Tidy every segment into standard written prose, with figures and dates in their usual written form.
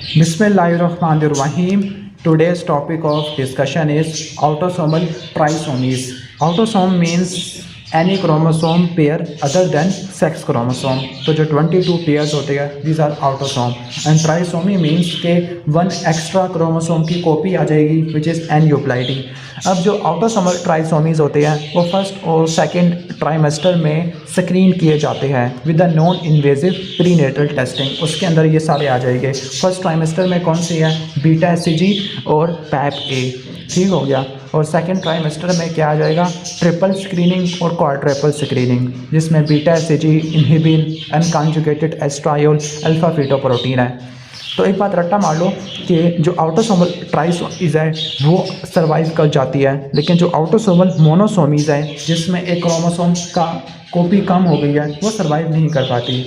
Bismillahirrahmanirrahim. Today's topic of discussion is autosomal trisomies. Autosome means any chromosome pair other than sex chromosome. तो जो 22 pairs होते हैं these are autosome. And trisomy means के one extra chromosome की copy आ जाएगी which is aneuploidy. अब जो autosomal ट्राइसोमीज होते हैं वो फर्स्ट और सेकंड ट्राइमेस्टर में स्क्रीन किए जाते हैं with the non invasive prenatal testing. उसके अंदर ये सारे आ जाएंगे। फर्स्ट ट्राइमेस्टर में कौन सी है? बीटा एससीजी और पैप ए, ठीक हो गया। और सेकंड ट्राइमेस्टर में क्या आ जाएगा? ट्रिपल स्क्रीनिंग और क्वाड्रपल स्क्रीनिंग, जिसमें beta SCG, inhibin, unconjugated estriol, alpha fetoprotein है। तो एक बात रट्टा मार लो कि जो ऑटोसोमल ट्राइसोमीज है वो सर्वाइव कर जाती है, लेकिन जो ऑटोसोमल मोनोसोमीज है जिसमें एक क्रोमोसोम का कॉपी कम हो गई है वो सर्वाइव नहीं कर पाती।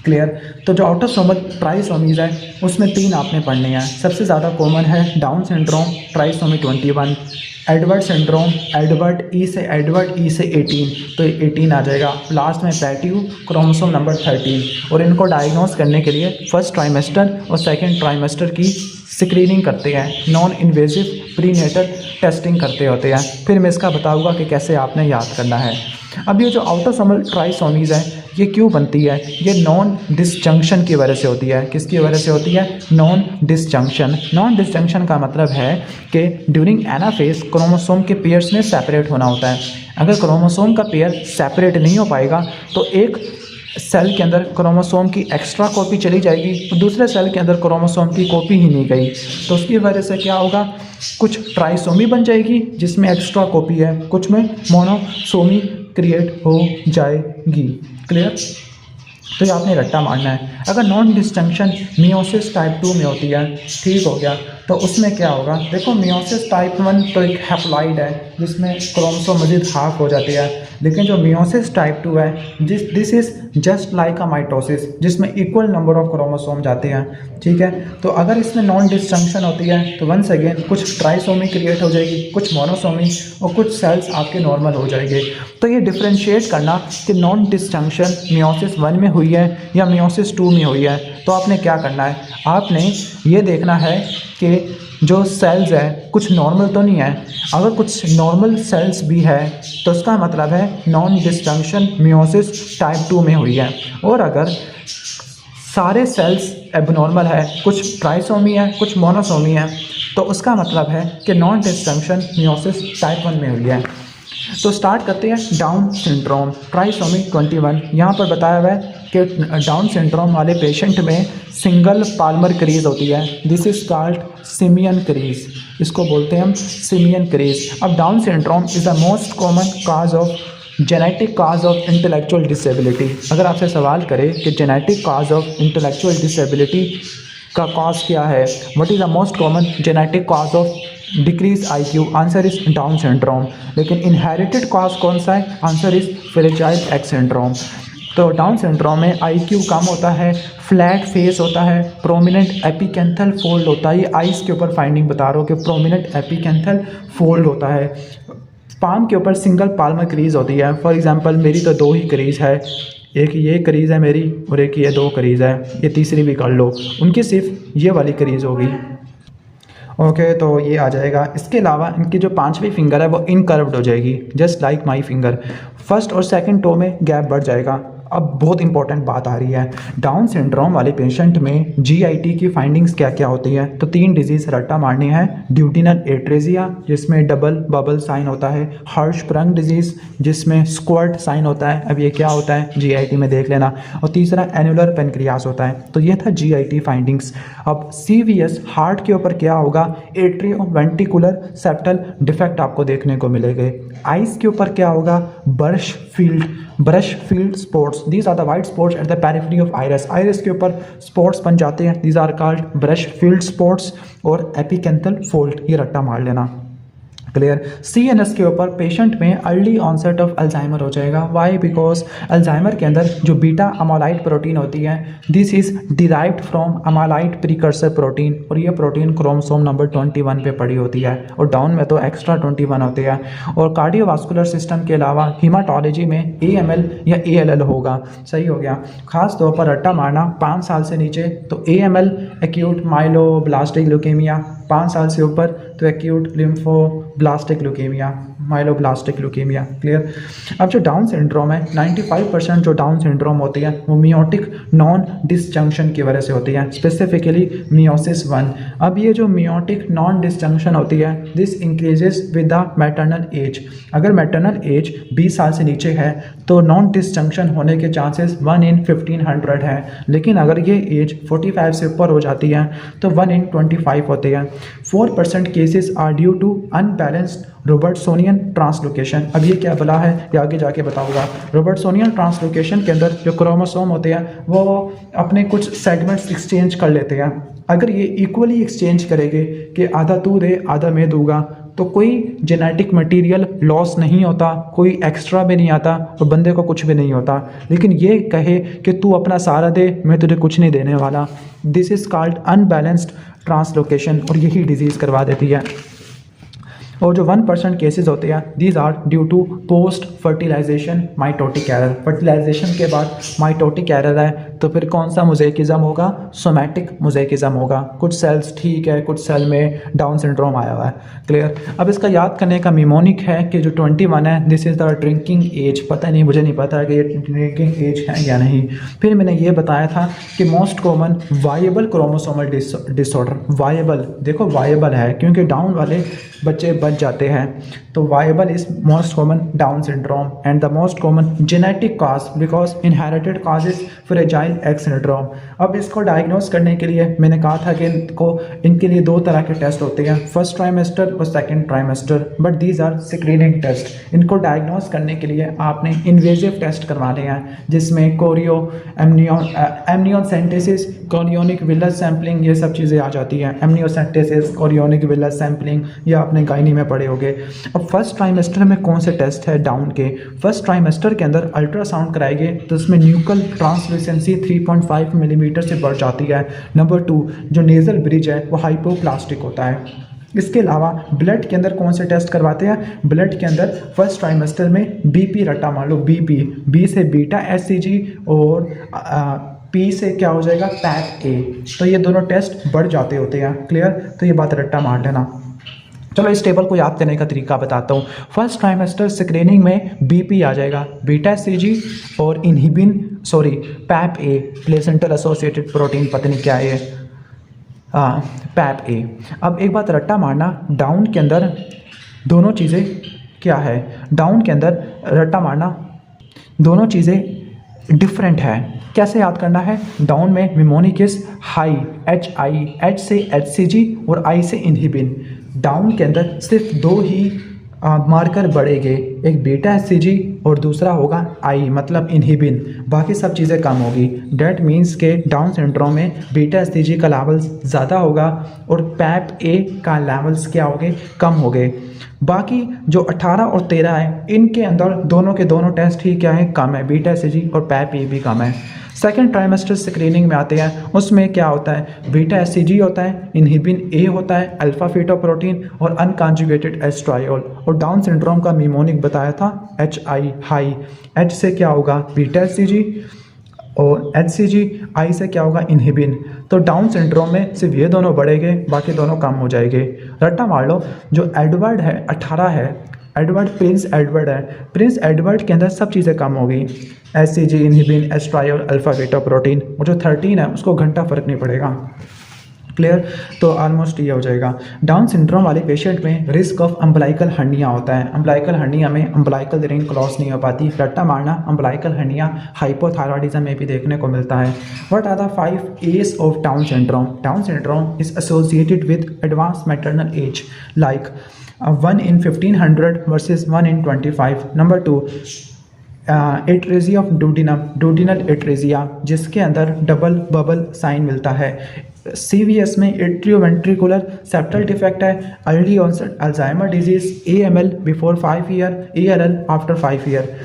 क्लियर? तो जो ऑटोसोमल ट्राइसोमीज है उसमें तीन आपने पढ़ने हैं। सबसे ज़्यादा कॉमन है Down syndrome trisomy 21, Edward syndrome Edward E से 18, तो 18 आ जाएगा। लास्ट में पैट्यू क्रोमोसोम नंबर 13। और इनको डायग्नोस करने के लिए फर्स्ट ट्राइमेस्टर और सेकंड ट्राइमेस्टर की स्क्रीनिंग करते हैं, नॉन इन्वेजिव प्रीनेटल टेस्टिंग करते होते हैं। फिर मैं इसका बताऊंगा कि कैसे आपने याद करना है। अब ये जो ऑटोसोमल ट्राइसोमीज है ये क्यों बनती है? ये नॉन डिसजंक्शन की वजह से होती है। किसकी वजह से होती है? Non disjunction. नॉन डिसजंक्शन का मतलब है कि ड्यूरिंग एनाफेज क्रोमोसोम के पेयर्स में सेपरेट होना होता है। अगर क्रोमोसोम का पेयर सेपरेट नहीं हो पाएगा तो एक सेल के अंदर क्रोमोसोम की एक्स्ट्रा कॉपी चली जाएगी तो दूसरे सेल के अंदर क्रोमोसोम की कॉपी ही नहीं गई, तो उसकी वजह से क्या होगा? कुछ ट्राइसोमी बन जाएगी जिसमें एक्स्ट्रा कॉपी है, कुछ में मोनोसोमी क्रिएट हो जाएगी। क्लियर? तो ये आपने रट्टा मारना है। अगर नॉन डिस्जंक्शन मियोसिस टाइप 2 में होती है, ठीक हो गया, तो उसमें क्या होगा? देखो मियोसिस टाइप 1 तो एक हैप्लॉइड है जिसमें क्रोमोसोम मजीद हाफ हो जाती है, लेकिन जो मियोसिस टाइप 2 है this is just like a mitosis जिसमें इक्वल नंबर ऑफ क्रोमोसोम जाते हैं, ठीक है। तो अगर इसमें नॉन डिस्जंक्शन होती है तो वंस अगेन कुछ ट्राइसोमी क्रिएट हो जाएगी, कुछ मोनोसोमी और कुछ सेल्स आपके नॉर्मल हो जाएंगे। तो ये डिफ्रेंशिएट करना कि नॉन डिस्जंक्शन मियोसिस 1 में हुई है या मियोसिस 2 में हुई है, तो आपने क्या करना है? आपने ये देखना है कि जो सेल्स है कुछ नॉर्मल तो नहीं है। अगर कुछ नॉर्मल सेल्स भी है तो उसका मतलब है नॉन डिस्जंक्शन मियोसिस टाइप 2 में हुई है। और अगर सारे सेल्स एबनॉर्मल है, कुछ ट्राइसोमी है कुछ मोनोसोमी है, तो उसका मतलब है कि नॉन डिस्जंक्शन मियोसिस टाइप 1 में हुई है। तो स्टार्ट करते हैं डाउन सिंड्रोम ट्राइसोमी 21। यहाँ पर बताया हुआ है कि डाउन सिंड्रोम वाले पेशेंट में सिंगल पाल्मर क्रीज होती है। This is called simian crease, इसको बोलते हैं हम सिमियन क्रीज। अब down syndrome is the most common cause of genetic cause of intellectual disability. अगर आपसे सवाल करें कि genetic cause of intellectual disability का कॉज क्या है, what is the most common genetic cause of decrease IQ, answer is down syndrome. लेकिन inherited cause कौन सा है? Answer is fragile x syndrome. तो डाउन सिंड्रोम में IQ कम होता है, फ्लैट फेस होता है, प्रोमिनेंट एपिकेंथल फोल्ड होता है। ये आइस के ऊपर फाइंडिंग बता रहा हूँ कि प्रोमिनेंट एपिकेंथल फोल्ड होता है। पाम के ऊपर सिंगल पाल्मर क्रीज होती है। फॉर एग्जांपल मेरी तो 2 ही क्रीज है, एक ये क्रीज है मेरी और एक ये 2 क्रीज है, ये तीसरी भी कर लो, उनकी सिर्फ ये वाली क्रीज होगी। ओके, तो ये आ जाएगा। इसके अलावा इनकी जो 5वीं फिंगर है वो इनकर्व्ड हो जाएगी, just like my finger. First और सेकंड टो में गैप बढ़ जाएगा। अब बहुत इंपॉर्टेंट बात आ रही है, डाउन सिंड्रोम वाले पेशेंट में GIT की फाइंडिंग्स क्या क्या होती है? तो 3 डिजीज़ रट्टा मारनी है। ड्यूटिनल एट्रेजिया जिसमें डबल बबल साइन होता है, हर्शस्प्रंग डिजीज़ जिसमें स्क्वर्ट साइन होता है। अब ये क्या होता है GIT में देख लेना। और तीसरा एनुलर पेनक्रियास होता है। तो ये था GIT फाइंडिंग्स। अब CVS हार्ट के ऊपर क्या होगा? एट्रियोवेंट्रिकुलर सेप्टल डिफेक्ट आपको देखने को मिलेंगे। आइस के ऊपर क्या होगा? Brushfield spots, these are the white spots at the periphery of iris. Iris के ऊपर स्पॉट्स बन जाते हैं, these are called Brushfield spots. और एपिकेंथल फोल्ड, ये रट्टा मार लेना। क्लियर। CNS के ऊपर पेशेंट में अर्ली ऑनसेट ऑफ अल्जाइमर हो जाएगा। वाई? बिकॉज अल्जाइमर के अंदर जो बीटा अमाइलाइड प्रोटीन होती है, this is derived from amyloid precursor protein, और ये प्रोटीन क्रोमोसोम नंबर 21 पे पड़ी होती है, और डाउन में तो एक्स्ट्रा 21 होती है। और कार्डियोवास्कुलर सिस्टम के अलावा हीमाटोलॉजी में AML या ALL होगा। सही हो गया। खास तौर पर रट्टा मारना 5 साल से नीचे तो AML एक्यूट माइलोब्लास्टिक ल्यूकेमिया, 5 साल से ऊपर तो acute lymphoblastic leukaemia, myeloblastic leukaemia. Clear. अब जो डाउन सिंड्रोम है, 95% जो डाउन सिंड्रोम होती है वो मियोटिक नॉन डिसजंक्शन की वजह से होती है, स्पेसिफिकली मियोसिस 1। अब ये जो मियोटिक नॉन डिसजंक्शन होती है, this increases with the maternal age. अगर मैटरनल एज 20 साल से नीचे है तो नॉन डिसजंक्शन होने के चांसेस 1 in 1500 है, लेकिन अगर ये एज 45 से ऊपर हो जाती है तो 1 in 25 होती है। 4% cases are due to unbalanced Robertsonian translocation. अब ये क्या बोला है ये आगे जाके बताऊंगा। रोबर्टसोनियन ट्रांसलोकेशन के अंदर जो क्रोमोसोम होते हैं वो अपने कुछ सेगमेंट्स एक्सचेंज कर लेते हैं। अगर ये इक्वली एक्सचेंज करेंगे कि आधा तू दे आधा मैं दूंगा, तो कोई जेनेटिक मटेरियल लॉस नहीं होता, कोई एक्स्ट्रा भी नहीं आता और बंदे को कुछ भी नहीं होता। लेकिन ये कहे कि तू अपना सारा दे मैं तुझे कुछ नहीं देने वाला, this is called unbalanced translocation, और यही डिजीज़ करवा देती है। और जो 1% केसेस होते हैं these are due to post fertilisation mitotic error. Fertilisation के बाद माइटोटिक एरर है तो फिर कौन सा मोज़ेकिज़म होगा? सोमैटिक मोज़ेकिज़म होगा। कुछ सेल्स ठीक है, कुछ सेल में डाउन सिंड्रोम आया हुआ है। क्लियर। अब इसका याद करने का मिमोनिक है कि जो 21 है this is the drinking age. पता नहीं, मुझे नहीं पता कि ये ड्रिंकिंग एज है या नहीं। फिर मैंने ये बताया था कि most common viable chromosomal disorder. Viable, देखो वायबल है क्योंकि डाउन वाले बच्चे बच जाते हैं, तो viable is most common down syndrome and the most common genetic cause because inherited cause is fragile x syndrome. अब इसको डायग्नोस करने के लिए मैंने कहा था कि इनके लिए 2 तरह के टेस्ट होते हैं, फर्स्ट ट्राइमेस्टर और second trimester, but these are screening test. इनको डायग्नोस करने के लिए आपने इन्वेजिव टेस्ट करवाने हैं जिसमें chorio amniocentesis, chorionic villus sampling, ये सब चीज़ें आ जाती हैं। एमनियोसेंटेसिस, कोरियोनिक विलस सैम्पलिंग ये आपने गायनी में पढ़े होंगे। अब फर्स्ट ट्राइमेस्टर में कौन से टेस्ट है डाउन के? फर्स्ट ट्राइमेस्टर के अंदर अल्ट्रासाउंड कराएंगे तो उसमें न्यूकल ट्रांसल्यूसेंसी 3.5 मिलीमीटर से बढ़ जाती है। नंबर 2 जो नेजल ब्रिज है वो हाइपोप्लास्टिक होता है। इसके अलावा ब्लड के अंदर कौन से टेस्ट करवाते हैं? ब्लड के अंदर फर्स्ट ट्राइमेस्टर में BP रट्टा मान लो, B से बीटा SCG और P से क्या हो जाएगा? PAP-A। तो ये दोनों टेस्ट बढ़ जाते होते हैं। क्लियर। तो ये बात रट्टा मार लेना। चलो इस टेबल को याद करने का तरीका बताता हूँ। फर्स्ट ट्राइमेस्टर स्क्रीनिंग में BP आ जाएगा, बीटा SCG और PAP-A, प्लेसेंटल एसोसिएटेड प्रोटीन, पता नहीं क्या है, PAP-A। अब एक बात रट्टा मारना, डाउन के अंदर दोनों चीज़ें क्या है? डाउन के अंदर रट्टा मारना दोनों चीज़ें डिफरेंट है। कैसे याद करना है? डाउन में मिमोनिक इज हाई, H से HCG और I से इनहिबिन। डाउन के अंदर सिर्फ 2 ही मार्कर बढ़ेंगे, एक बीटा SCG और दूसरा होगा I मतलब इनहिबिन, बाकी सब चीज़ें कम होगी। डेट मीन्स के डाउन सिंड्रोम में बीटा SCG का लेवल्स ज़्यादा होगा और PAP-A का लेवल्स क्या हो गए? कम हो गए। बाकी जो 18 और 13 है इनके अंदर दोनों के दोनों टेस्ट ही क्या है? कम है, बीटा SCG और PAP-A भी कम है। सेकेंड ट्राइमेस्टर स्क्रीनिंग में आते हैं, उसमें क्या होता है? बीटा SCG होता है, इनहिबिन A होता है, अल्फा फीटोप्रोटीन और अनकॉन्जुगेटेड एस्ट्रायोल। और डाउन सिंड्रोम का मिमोनिक बताया था HI हाई। H से क्या होगा? बीटा SCG और HCG, I से क्या होगा? इनहिबिन। तो डाउन सिंड्रोम में सिर्फ ये दोनों बढ़ेंगे, बाकी दोनों कम हो जाएंगे। रट्टा मार लो, जो एडवर्ड है 18 है, एडवर्ड प्रिंस एडवर्ड है, प्रिंस एडवर्ड के अंदर सब चीज़ें कम हो गई, SCG, inhibin, estriol, alpha beta protein. और जो 13 है उसको घंटा फर्क नहीं पड़ेगा। क्लियर। तो ऑलमोस्ट ये हो जाएगा। डाउन सिंड्रोम वाले पेशेंट में रिस्क ऑफ अम्बलाइकल हर्निया होता है। अम्बलाइकल हर्निया में अम्बलाइकल रिंग क्रॉस नहीं हो पाती। रट्टा मारना, अम्बलाइकल हर्निया हाइपोथायरॉयडिज्म में भी देखने को मिलता है। What are the 5 A's of Down syndrome? Down syndrome is associated with advance maternal age like 1 in 1500 versus 1 in 25. Number 2 atresia of duodenal atresia जिसके अंदर डबल बबल साइन मिलता है। CVS में एट्रियोवेंट्रिकुलर सेप्टल डिफेक्ट है, early onset Alzheimer disease, AML before 5 year, ALL after 5 year.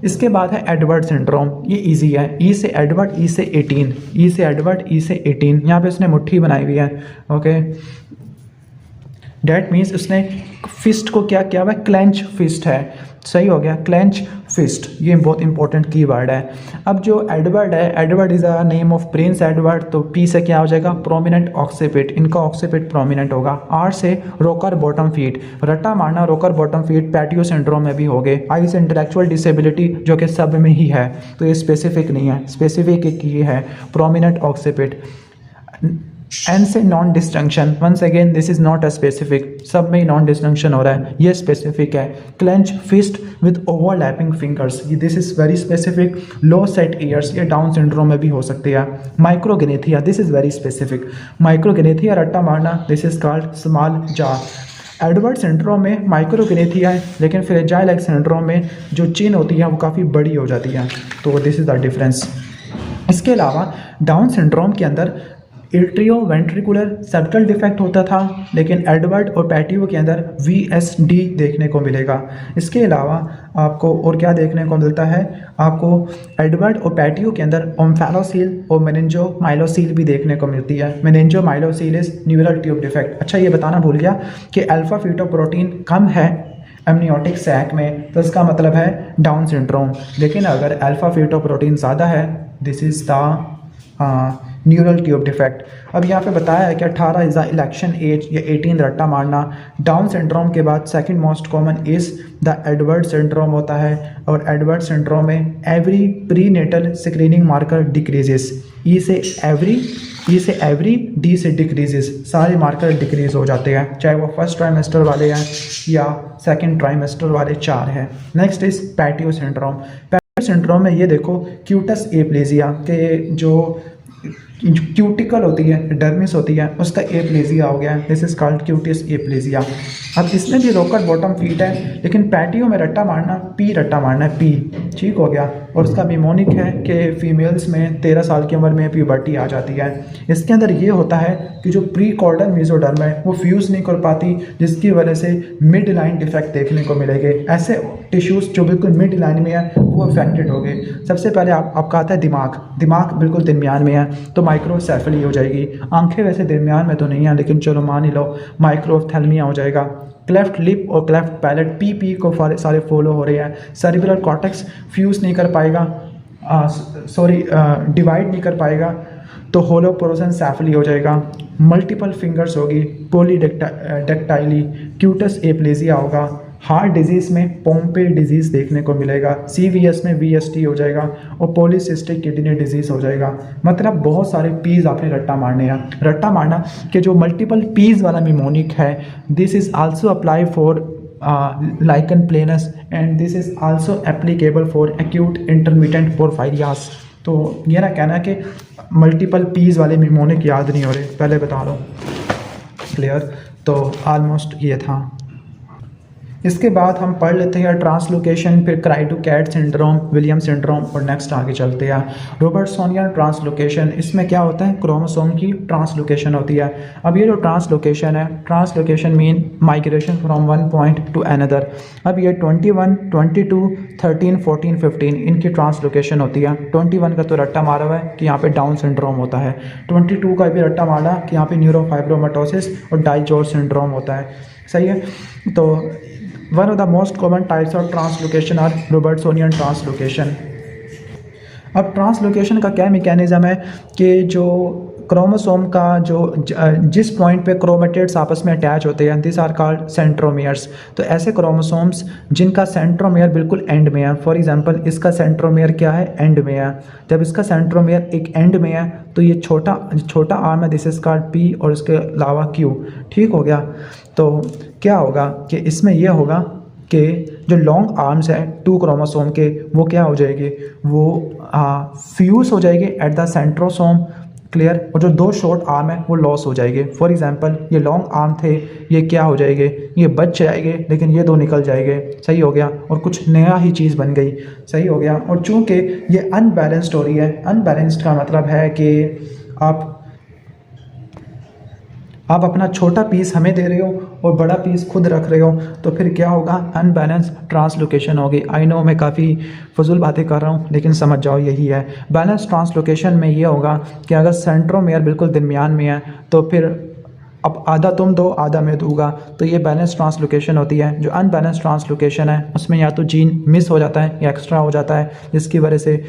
इसके बाद है Edward syndrome, ये इजी है, ई से एडवर्ड, ई से 18, ई से एडवर्ड, ई से 18, यहाँ पे उसने मुट्ठी बनाई हुई है, ओके। डैट मीन्स उसने फिस्ट को क्या किया हुआ है, क्लेंच फिस्ट है, सही हो गया, क्लेंच फिस्ट, ये बहुत इंपॉर्टेंट की वर्ड है। अब जो एडवर्ड है, Edward is a name of Prince Edward, तो पी से क्या हो जाएगा, प्रोमिनेंट ऑक्सीपिट, इनका ऑक्सीपिट प्रोमिनेंट होगा। आर से रोकर बॉटम फीट, रट्टा मारना, रोकर बॉटम फीट पैटियो सिंड्रोम में भी हो गए। आई से इंटेलेक्चुअल डिसेबिलिटी जो कि सब में ही है, तो ये स्पेसिफिक नहीं है, स्पेसिफिक एक ये है प्रोमिनेंट ऑक्सीपिट। एन से non disjunction, once again this is not a specific, सब में ही नॉन डिस्टंक्शन हो रहा है, ये स्पेसिफिक है। Clench fist with overlapping fingers, this is very specific. Low set ears, ये डाउन सिंड्रोम में भी हो सकती है। Micrognathia, this is very specific. Micrognathia रट्टा मारना, this is called small jaw. Edward syndrome में माइक्रोगेनेथिया है, लेकिन फ्रेजाइल एक्स सिंड्रोम में जो चिन होती है वो काफ़ी बड़ी हो जाती है, तो दिस इज द डिफरेंस। इसके अलावा डाउन सिंड्रोम के अंदर एट्रियोवेंट्रिकुलर सेप्टल डिफेक्ट होता था, लेकिन एडवर्ड और पैटियो के अंदर VSD देखने को मिलेगा। इसके अलावा आपको और क्या देखने को मिलता है, आपको एडवर्ड और पैटियो के अंदर ओम्फैलोसील और मेनिंजोमाइलोसील भी देखने को मिलती है। मेनिंजोमाइलोसील इज न्यूरल ट्यूब डिफेक्ट। अच्छा, ये बताना भूल गया कि अल्फा फीटोप्रोटीन कम है एमनियोटिक सैक में, तो इसका मतलब है डाउन सिंड्रोम। लेकिन अगर अल्फा फीटोप्रोटीन ज़्यादा है, this is the neural tube defect. अब यहाँ पे बताया है कि 18 इज़ द इलेक्शन एज, या 18 रट्टा मारना। डाउन सिंड्रोम के बाद second most common is the Edward syndrome होता है, और एडवर्ड सिंड्रोम में every prenatal screening marker decreases. E से एवरी, डी से डिक्रीजेस, सारे मार्कर डिक्रीज हो जाते हैं, चाहे वो फर्स्ट ट्राइमेस्टर वाले हैं या सेकेंड ट्राइमेस्टर वाले 4 हैं। Next is patio syndrome. Patio syndrome में ये देखो क्यूटस एप्लेजिया के जो क्यूटिकल होती है, डर्मिस होती है, उसका एप्लेजिया हो गया है, this is called Cutis aplasia. अब इसमें भी रोकर बॉटम फीट है, लेकिन पैटियो में रट्टा मारना, पी रट्टा मारना है, पी, ठीक हो गया। और उसका निमोनिक है कि फीमेल्स में 13 साल की उम्र में प्यूबर्टी आ जाती है। इसके अंदर ये होता है कि जो प्री कॉर्डल मेसोडर्म है वो फ्यूज़ नहीं कर पाती, जिसकी वजह से मिड लाइन डिफेक्ट देखने को मिलेंगे। ऐसे टिश्यूज़ जो बिल्कुल मिड लाइन में है वो अफेक्टेड हो गए। सबसे पहले आपका आता है दिमाग बिल्कुल दरमियान में है, तो माइक्रोसेफली हो जाएगी। आंखें वैसे दरमियान में तो नहीं है, लेकिन चलो मान ही लो, माइक्रोऑप्थेल्मिया हो जाएगा। क्लेफ्ट लिप और क्लेफ्ट पैलेट, पी को सारे फॉलो हो रहे हैं। सेरिब्रल कॉर्टेक्स फ्यूज़ नहीं कर पाएगा, डिवाइड नहीं कर पाएगा, तो होलोपोरोसेंसेफली हो जाएगा। मल्टीपल फिंगर्स होगी, पॉलीडेक्टाइली, क्यूटस एप्लेजिया होगा। हार्ट डिजीज़ में पोम्पे डिजीज़ देखने को मिलेगा। CVS में VSD हो जाएगा, और पॉलीसिस्टिक किडनी डिजीज़ हो जाएगा। मतलब बहुत सारे पीज़ आपने रट्टा मारने हैं। रट्टा मारना कि जो मल्टीपल पीज़ वाला निमोनिक है, this is also apply for lichen planus, and this is also applicable for acute intermittent porphyrias. तो ये ना कहना कि मल्टीपल पीज़ वाले निमोनिक याद नहीं हो रहे, पहले बता दो, क्लियर। तो ऑलमोस्ट ये था। इसके बाद हम पढ़ लेते हैं ट्रांसलोकेशन, फिर क्राइटोकैट सिंड्रोम, विलियम सिंड्रोम, और नेक्स्ट आगे चलते हैं रॉबर्टसोनियन ट्रांसलोकेशन। इसमें क्या होता है, क्रोमोसोम की ट्रांसलोकेशन होती है। अब ये जो ट्रांसलोकेशन है, translocation mean migration from one point two another. अब ये 21, 22, 13, 14, 15 इनकी ट्रांसलोकेशन होती है। 21 का तो रट्टा मारा हुआ है कि यहाँ पे डाउन सिंड्रोम होता है। 22 का भी रट्टा मारा कि यहाँ पे न्यूरोफाइब्रोमाटोसिस और डाइजॉर्ज सिंड्रोम होता है, सही है। तो one of the most common types of translocation are Robertsonian translocation. अब ट्रांसलोकेशन का क्या मैकेनिज्म है कि जो क्रोमोसोम का जिस पॉइंट पे क्रोमेटिड्स आपस में अटैच होते हैं, दिस आर कॉल्ड सेंट्रोमियर्स। तो ऐसे क्रोमोसोम्स जिनका सेंट्रोमियर बिल्कुल एंड में है, फॉर एग्जांपल इसका सेंट्रोमियर क्या है, एंड में है। जब इसका सेंट्रोमियर एक एंड में है तो ये छोटा आर्म है, दिस इज कॉल्ड पी, और इसके अलावा क्यू, ठीक हो गया। तो क्या होगा कि इसमें यह होगा कि जो लॉन्ग आर्म्स है 2 क्रोमोसोम के, वो क्या हो जाएंगे, वो फ्यूज़ हो जाएंगे एट द सेंट्रोसोम, क्लियर। और जो 2 शॉर्ट आर्म है वो लॉस हो जाएंगे। फॉर एग्जांपल ये लॉन्ग आर्म थे, ये क्या हो जाएंगे, ये बच जाएंगे, लेकिन ये 2 निकल जाएंगे, सही हो गया, और कुछ नया ही चीज़ बन गई, सही हो गया। और चूँकि ये अनबैलेंस्ड हो रही है, अनबैलेंस्ड का मतलब है कि आप आप अपना छोटा पीस हमें दे रहे हो और बड़ा पीस खुद रख रहे हो, तो फिर क्या होगा, अनबैलेंस ट्रांसलोकेशन होगी। आई नो मैं काफ़ी फजूल बातें कर रहा हूँ, लेकिन समझ जाओ यही है। बैलेंस ट्रांसलोकेशन में ये होगा कि अगर सेंट्रोमेयर बिल्कुल दरमियान में है तो फिर अब आधा तुम दो आधा मैं दूंगा, तो ये बैलेंस ट्रांसलोकेशन होती है। जो अनबैलेंस ट्रांसलोकेशन है उसमें या तो जीन मिस हो जाता है या एक्स्ट्रा हो जाता है, जिसकी वजह से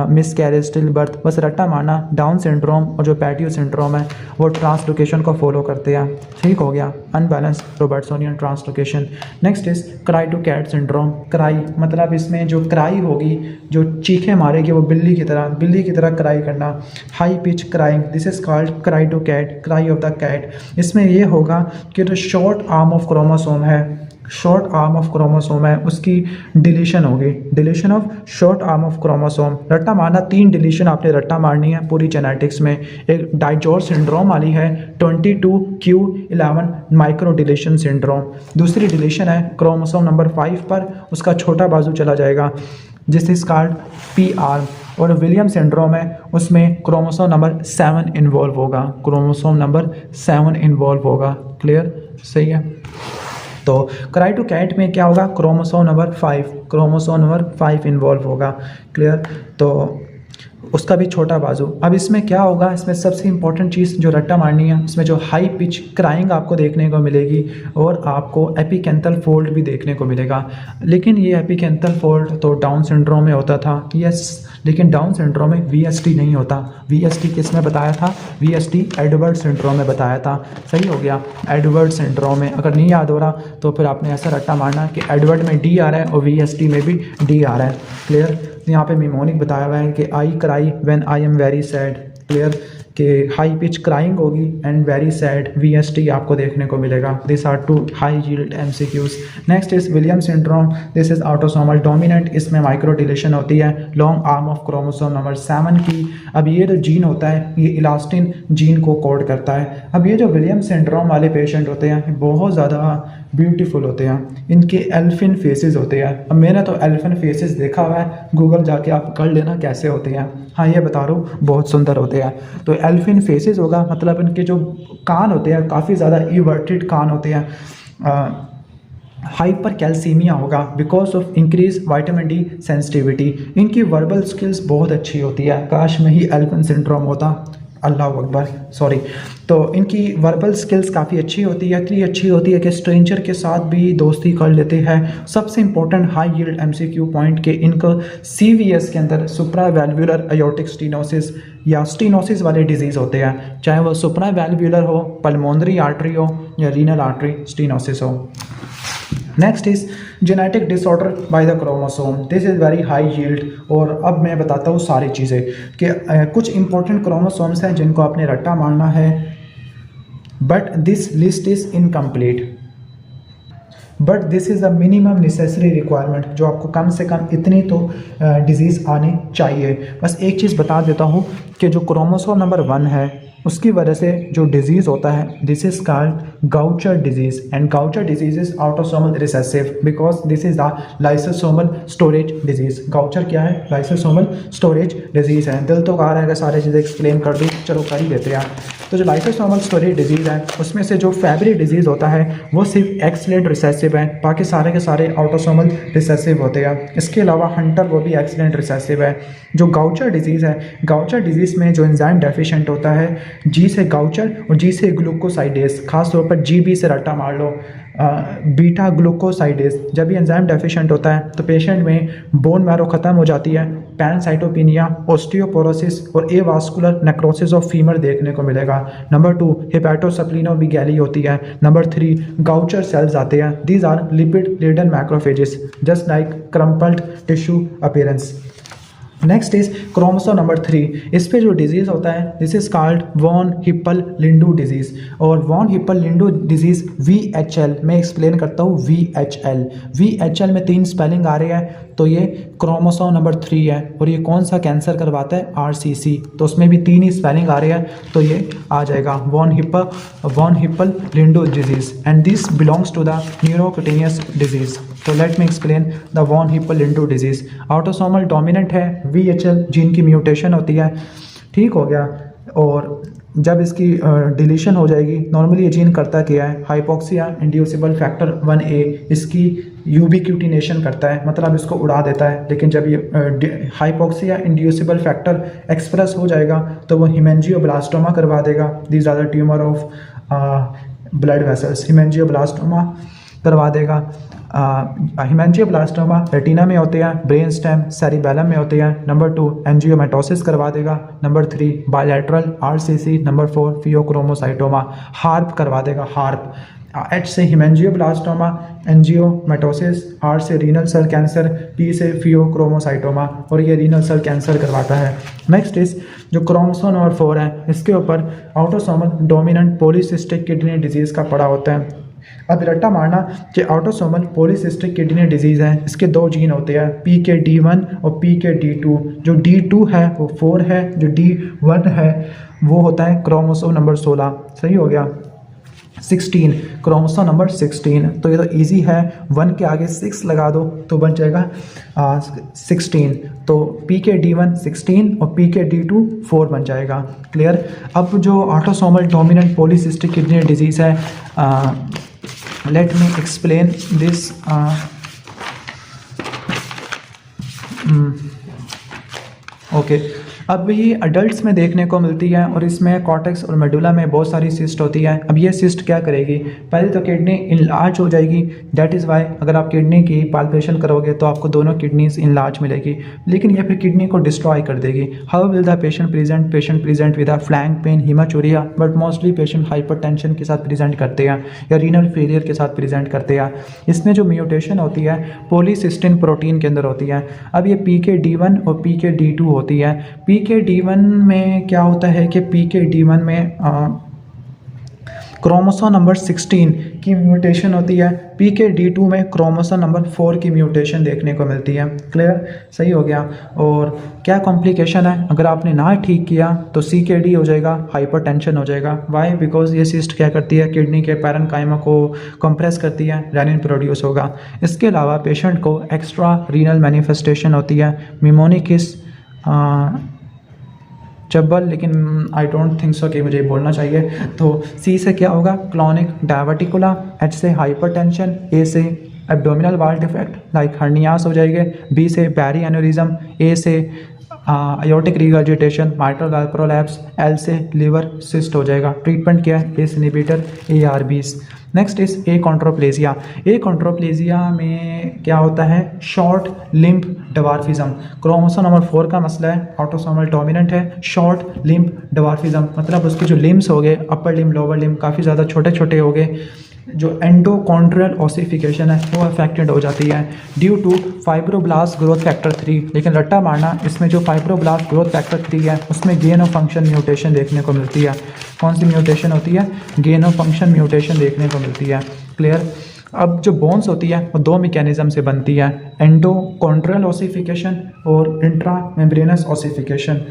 मिस कैरेज, स्टिल बर्थ, बस रट्टा मारना। डाउन सिंड्रोम और जो पैटियो सिंड्रोम है वो ट्रांसलोकेशन को फॉलो करते हैं। ठीक हो गया, unbalance Robertsonian translocation. Next is cri to chat syndrome. Cri मतलब इसमें जो क्राई होगी, जो चीखें मारेगी वो बिल्ली की तरह क्राई करना। High pitch crying, this is called cry to cat, cry of the cat. इसमें ये होगा कि जो शॉर्ट आर्म ऑफ क्रोमोसोम है उसकी डिलीशन होगी, deletion of short arm of chromosome. रट्टा मारना 3 डिलीशन आपने रट्टा मारनी है पूरी जेनेटिक्स में। एक डाइजॉर सिंड्रोम वाली है 22q11 माइक्रो डिलीशन सिंड्रोम। दूसरी डिलीशन है क्रोमोसोम नंबर 5 पर, उसका छोटा बाजू चला जाएगा, जिस इज कॉल्ड पी आर्म। और विलियम सिंड्रोम है उसमें क्रोमोसोम नंबर 7 इन्वॉल्व होगा, क्रोमोसोम नंबर 7 इन्वॉल्व होगा। क्लियर, सही है। तो क्राई टू कैट में क्या होगा, क्रोमोसोम नंबर 5 इन्वॉल्व होगा। क्लियर, तो उसका भी छोटा बाजू। अब इसमें क्या होगा, इसमें सबसे इंपॉर्टेंट चीज़ जो रट्टा मारनी है, इसमें जो हाई पिच क्राइंग आपको देखने को मिलेगी और आपको एपिकेंथल फोल्ड भी देखने को मिलेगा। लेकिन ये एपिकेंथल फोल्ड तो डाउन सिंड्रोम में होता था, यस, लेकिन डाउन सिंड्रोम में VST नहीं होता। VST किस में बताया था, VST एडवर्ड सिंड्रोम में बताया था। सही हो गया, एडवर्ड सिंड्रोम में। अगर नहीं याद हो रहा तो फिर आपने ऐसा रट्टा मारना कि एडवर्ड में D आ रहा है और VST में भी D आ रहा है। क्लियर, यहाँ पे मिमोनिक बताया हुआ है कि I cry when I am very sad. Clear, कि हाई पिच क्राइंग होगी एंड वेरी सैड, VST आपको देखने को मिलेगा। This are 2 high yield MCQs। Next is William syndrome, this is autosomal dominant. इसमें माइक्रो डिलीशन होती है long arm of chromosome number 7 की। अब ये जो जीन होता है ये इलास्टिन जीन को कोड करता है। अब ये जो विलियम सिंड्रोम वाले पेशेंट होते हैं बहुत ज़्यादा ब्यूटीफुल होते हैं, इनके एल्फिन फेसेस होते हैं। अब मैंने तो एल्फिन फेसेस देखा हुआ है, गूगल जाके आप कर लेना कैसे होते हैं। हाँ, ये बता रहा हूँ, बहुत सुंदर होते हैं। तो एल्फिन फेसेस होगा मतलब इनके जो कान होते हैं काफ़ी ज़्यादा इवर्टेड कान होते हैं। हाइपर कैल्सीमिया होगा because of increase vitamin D sensitivity. इनकी वर्बल स्किल्स बहुत अच्छी होती है, काश में ही एल्फिन सिंड्रोम होता, अल्लाह अकबर, सॉरी। तो इनकी वर्बल स्किल्स काफ़ी अच्छी होती है, इतनी अच्छी होती है कि स्ट्रेंजर के साथ भी दोस्ती कर लेते हैं। सबसे important high yield MCQ point के इनको CVS के अंदर सुप्रावैल्वुलर एयोर्टिक स्टेनोसिस या स्टेनोसिस वाले डिजीज़ होते हैं, चाहे वो सुप्रावैल्वुलर हो, पल्मोनरी आर्टरी हो या रीनल आर्टरी स्टेनोसिस हो। Next is genetic disorder by the chromosome, this is very high yield. और अब मैं बताता हूँ सारी चीज़ें कि कुछ इंपॉर्टेंट क्रोमोसोम्स हैं जिनको आपने रट्टा मारना है, but this list is incomplete, but this is the minimum necessary requirement, जो आपको कम से कम इतनी तो डिजीज़ आनी चाहिए। बस एक चीज़ बता देता हूँ कि जो क्रोमोसोम नंबर 1 है उसकी वजह से जो डिजीज़ होता है this is called Gaucher disease, and Gaucher disease is autosomal recessive because this is the lysosomal storage disease. Gaucher क्या है, लाइसोसोमल स्टोरेज डिजीज़ है। दिल तो कह रहा है कि सारी चीज़ें एक्सप्लेन कर दूँ, चलो कर ही देते हैं। तो जो लाइसोसोमल स्टोरेज डिजीज़ है उसमें से जो फैब्री डिजीज़ होता है वो सिर्फ एक्सीलेंट रिसेसिव है, बाकी सारे के सारे ऑटोसोमल रिसेसिव होते हैं। इसके अलावा हंटर वो भी एक्सीलेंट रिसेसिव है। जो गाउचर डिजीज़ है, गाउचर डिजीज़ में जो एंजाइम डेफिशिएंट होता है, G से गाउचर और G से ग्लूकोसाइडेज, खास तौर पर GB से रट्टा मार लो, बीटा ग्लूकोसाइडेज। जब ये एंजाइम डेफिशिएंट होता है तो पेशेंट में बोन मैरो ख़त्म हो जाती है, पैनसाइटोपिनिया, ऑस्टियोपोरोसिस और एवास्कुलर नेक्रोसिस ऑफ फीमर देखने को मिलेगा। नंबर 2 हेपेटोस्प्लीनोमेगाली होती है। नंबर 3 गाउचर सेल्स आते हैं, these are lipid laden macrophages just like crumpled tissue appearance. Next is chromosome number 3, इस पे जो डिजीज़ होता है this is called von Hippel Lindau disease. और von Hippel Lindau disease VHL, मैं एक्सप्लेन करता हूँ। VHL में 3 स्पेलिंग आ रही है, तो ये क्रोमोसोम नंबर 3 है। और ये कौन सा कैंसर करवाता है, RCC, तो उसमें भी 3 ही स्पेलिंग आ रही है, तो ये आ जाएगा von Hippel Lindau disease, and this belongs to the neurocutaneous disease. तो let me explain the von Hippel Lindau disease. Autosomal dominant है, VHL जीन की म्यूटेशन होती है। ठीक हो गया। और जब इसकी डिलीशन हो जाएगी, नॉर्मली ये जीन करता क्या है, हाइपोक्सिया इंड्यूसिबल फैक्टर 1A इसकी यूबिक्यूटिनेशन करता है, मतलब इसको उड़ा देता है। लेकिन जब ये हाइपोक्सिया इंड्यूसिबल फैक्टर एक्सप्रेस हो जाएगा तो वो हिमेंजियोब्लास्टोमा करवा देगा। These are the tumour of blood vessels, haemangioblastoma करवा देगा। हिमेंजियोब्लास्टोमा रेटिना में होते हैं, ब्रेन स्टेम सेरिबेलम में होते हैं। नंबर 2 एंजियोमेटोसिस करवा देगा। Number 3 bilateral RCC. Number 4 phaeochromocytoma, HARP करवा देगा, हार्प। एच से हिमेंजियोब्लास्टोमा, एंजियोमेटोसिस, आर से रीनल सेल कैंसर, पी से फियोक्रोमोसाइटोमा, और ये रीनल सेल कैंसर करवाता है। नेक्स्ट इज जो क्रोमोसोम नंबर 4 है, इसके ऊपर autosomal dominant polycystic kidney disease का पड़ा होता है। अब रट्टा मारना कि ऑटोसोमल पॉलीसिस्टिक किडनी डिजीज़ है, इसके 2 जीन होते हैं, PKD1 और PKD2। जो D2 है वो 4 है, जो D1 है वो होता है क्रोमोसोम नंबर 16। सही हो गया। 16 क्रोमोसोम नंबर 16। तो ये तो इजी है, 1 के आगे 6 लगा दो तो बन जाएगा 16। तो PKD1 16 और PKD2 4 बन जाएगा। क्लियर। अब जो autosomal dominant polycystic kidney disease है, let me explain this okay. अब ये अडल्ट्स में देखने को मिलती है और इसमें कॉर्टेक्स और मेडुला में बहुत सारी सिस्ट होती है। अब ये सिस्ट क्या करेगी, पहले तो किडनी इनलार्ज हो जाएगी। दैट इज़ वाई अगर आप किडनी की पाल्पेशन करोगे तो आपको दोनों किडनीज इनलार्ज मिलेगी, लेकिन ये फिर किडनी को डिस्ट्रॉय कर देगी। How will the patient present with a flank pain, haematuria, but mostly patient hypertension के साथ प्रेजेंट करते हैं या रीनल फेलियर के साथ प्रेजेंट करते हैं। इसमें जो म्यूटेशन होती है पॉलीसिस्टिन प्रोटीन के अंदर होती है। अब ये PKD1 और PKD2 होती है। PKD1 में क्या होता है कि PKD1 में क्रोमोसोम नंबर 16 की म्यूटेशन होती है, PKD2 में क्रोमोसोम नंबर 4 की म्यूटेशन देखने को मिलती है। क्लियर, सही हो गया। और क्या कॉम्प्लिकेशन है, अगर आपने ना ठीक किया तो CKD हो जाएगा, हाइपरटेंशन हो जाएगा। वाई, बिकॉज ये सिस्ट क्या करती है, किडनी के पैरेन्काइमा को कंप्रेस करती है, रेनिन प्रोड्यूस होगा। इसके अलावा पेशेंट को एक्स्ट्रा रीनल मैनिफेस्टेशन होती है, मिमोनिकिस चब्बल, लेकिन आई डोंट थिंक सो कि मुझे बोलना चाहिए। तो C से क्या होगा, क्लॉनिक डायवर्टिकुला, H से हाइपरटेंशन, A से abdominal wall defect like hernias हो जाएंगे, B से बैरी एन्यूरिज्म, A से aortic regurgitation, mitral valve prolapse, L से लिवर सिस्ट हो जाएगा। ट्रीटमेंट क्या है, ACE inhibitor, ARBs। Next is achondroplasia. Achondroplasia में क्या होता है, short limb dwarfism. Chromosome number 4 का मसला है, ऑटोसोमल डोमिनेंट है, शॉर्ट लिम्ब डवार्फिज्म, मतलब उसके जो लिम्स हो गए, अपर लिम्ब लोअर लिम्ब काफ़ी ज़्यादा छोटे छोटे हो गए। जो एंडोकॉन्ड्रियल ऑसिफिकेशन है वो अफेक्टेड हो जाती है due to fibroblast growth factor 3। लेकिन रट्टा मारना, इसमें जो फाइब्रोब्लास्ट ग्रोथ फैक्टर 3 है उसमें गेन ऑफ फंक्शन म्यूटेशन देखने को मिलती है। कौन सी म्यूटेशन होती है, गेन ऑफ फंक्शन म्यूटेशन देखने को मिलती है। क्लियर। अब जो बोन्स होती है वो 2 मैकेनिज्म से बनती है, एंडोकॉन्ड्रियल ऑसिफिकेशन और इंट्रा मेम्ब्रेनस ऑसिफिकेशन।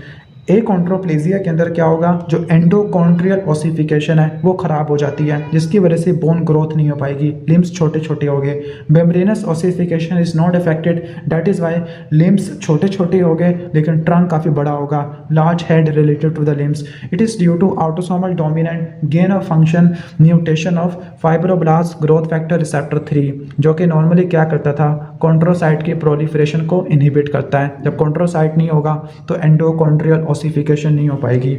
एकॉन्ड्रोप्लेजिया के अंदर क्या होगा, जो एंडोकॉन्ड्रियल ऑसिफिकेशन है वो ख़राब हो जाती है, जिसकी वजह से बोन ग्रोथ नहीं हो पाएगी, लिम्स छोटे छोटे हो गए। Membranous ossification is not affected, that is why limbs छोटे छोटे हो गए लेकिन ट्रंक काफ़ी बड़ा होगा, large head related to the limbs. It is due to autosomal dominant gain of function mutation of fibroblast growth factor receptor 3, जो कि नॉर्मली क्या करता था, कॉन्ट्रोसाइट की प्रोलिफरेशन को इनहिबिट करता है। जब कॉन्ट्रोसाइट नहीं होगा तो एंडोकॉन्ड्रियल ऑसिफिकेशन नहीं हो पाएगी।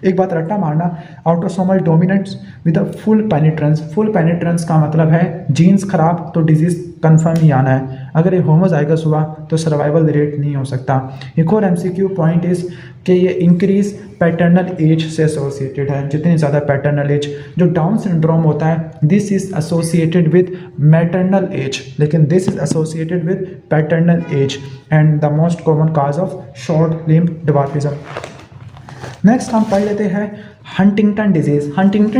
एक बात रट्टा मारना, autosomal dominants with a full penetrance. Full penetrance का मतलब है जीन्स खराब तो डिजीज कंफर्म ही आना है। अगर ये होमोजाइगस हुआ तो सर्वाइवल रेट नहीं हो सकता। एक और MCQ पॉइंट इज कि ये इंक्रीज पैटर्नल एज से एसोसिएटेड है। जितनी ज़्यादा पैटर्नल एज, जो डाउन सिंड्रोम होता है this is associated with maternal age, लेकिन this is associated with paternal age and the most common cause of short limb dwarfism. Next हम पढ़ लेते हैं Huntington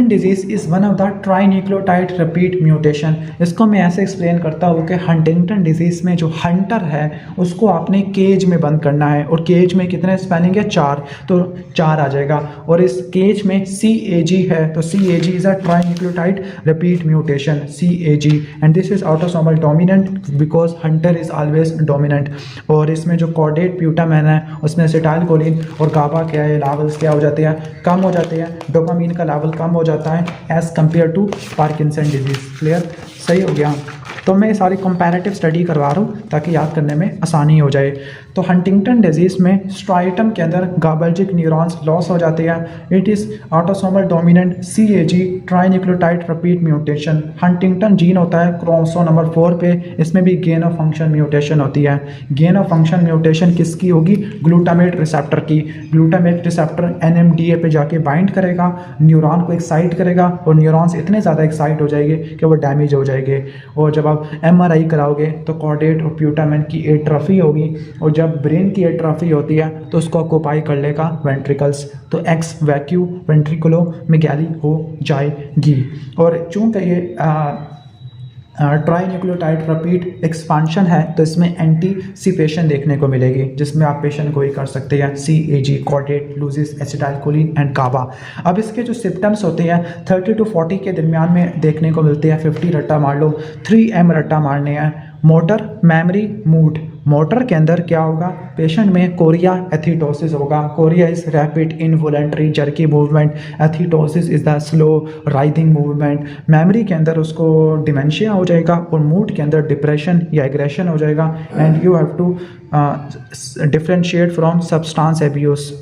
disease is one of the trinucleotide repeat mutation. इसको मैं ऐसे explain करता हूँ कि हंटिंगटन डिजीज़ में जो हंटर है उसको आपने केज में बंद करना है, और केज में कितने स्पेलिंग है 4, तो 4 आ जाएगा। और इस केज में CAG है, तो CAG is a trinucleotide repeat mutation CAG, and this is autosomal dominant because hunter is always dominant. और इसमें जो कॉर्डेट प्यूटामैन है उसमें एसिटाइलकोलिन और गाबा क्या है लेवल्स क्या हो जाते हैं, कम हो जाते हैं, डोपामीन का लेवल कम हो जाता है as compare to Parkinson disease. Clear, सही हो गया। तो मैं सारी कंपैरेटिव स्टडी करवा रहा हूँ ताकि याद करने में आसानी हो जाए। तो हंटिंगटन डिजीज़ में स्ट्राइटम के अंदर गाबर्जिक न्यूरॉन्स लॉस हो जाते हैं। It is autosomal dominant CAG trinucleotide repeat mutation. Huntington gene होता है क्रोमोसोम नंबर 4 पे, इसमें भी गेन ऑफ फंक्शन म्यूटेशन होती है। गेन ऑफ फंक्शन म्यूटेशन किसकी होगी? ग्लूटामेट रिसेप्टर की। ग्लूटामेट रिसेप्टर NMDA पे जाके बाइंड करेगा, न्यूरॉन को एक्साइट करेगा, और न्यूरॉन्स इतने ज़्यादा एक्साइट हो जाएंगे कि वो डैमेज हो जाएंगे। और जब आप MRI कराओगे तो कॉर्डेट और प्यूटामेन की एट्रोफी होगी, और जब ब्रेन की एट्रोफी होती है तो उसको ऑक्यूपाई कर लेगा वेंट्रिकल्स, तो एक्स वैक्यू वेंट्रिकुलोमेगैली हो जाएगी। और चूंकि ये ट्राइन्यूक्लियोटाइड रिपीट एक्सपांशन है तो इसमें एंटीसिपेशन देखने को मिलेगी, जिसमें आप पेशेंट को ही कर सकते हैं CAG कॉर्डेट लूजिस एसिटाइलकोलिन एंड गाबा। अब इसके जो सिम्टम्स होते हैं 30 to 40 के दरमियान में देखने को मिलते हैं। 50 रट्टा मार लो, 3M रट्टा मारने हैं। Motor, memory, mood. मोटर के अंदर क्या होगा? पेशेंट में कोरिया एथिटोसिस होगा। Korea is rapid involuntary jerky movement, एथिटोसिस is the slow rising movement. Memory के अंदर उसको डिमेंशिया हो जाएगा, और मूड के अंदर डिप्रेशन या एग्रेशन हो जाएगा। And you have to differentiate from substance abuse.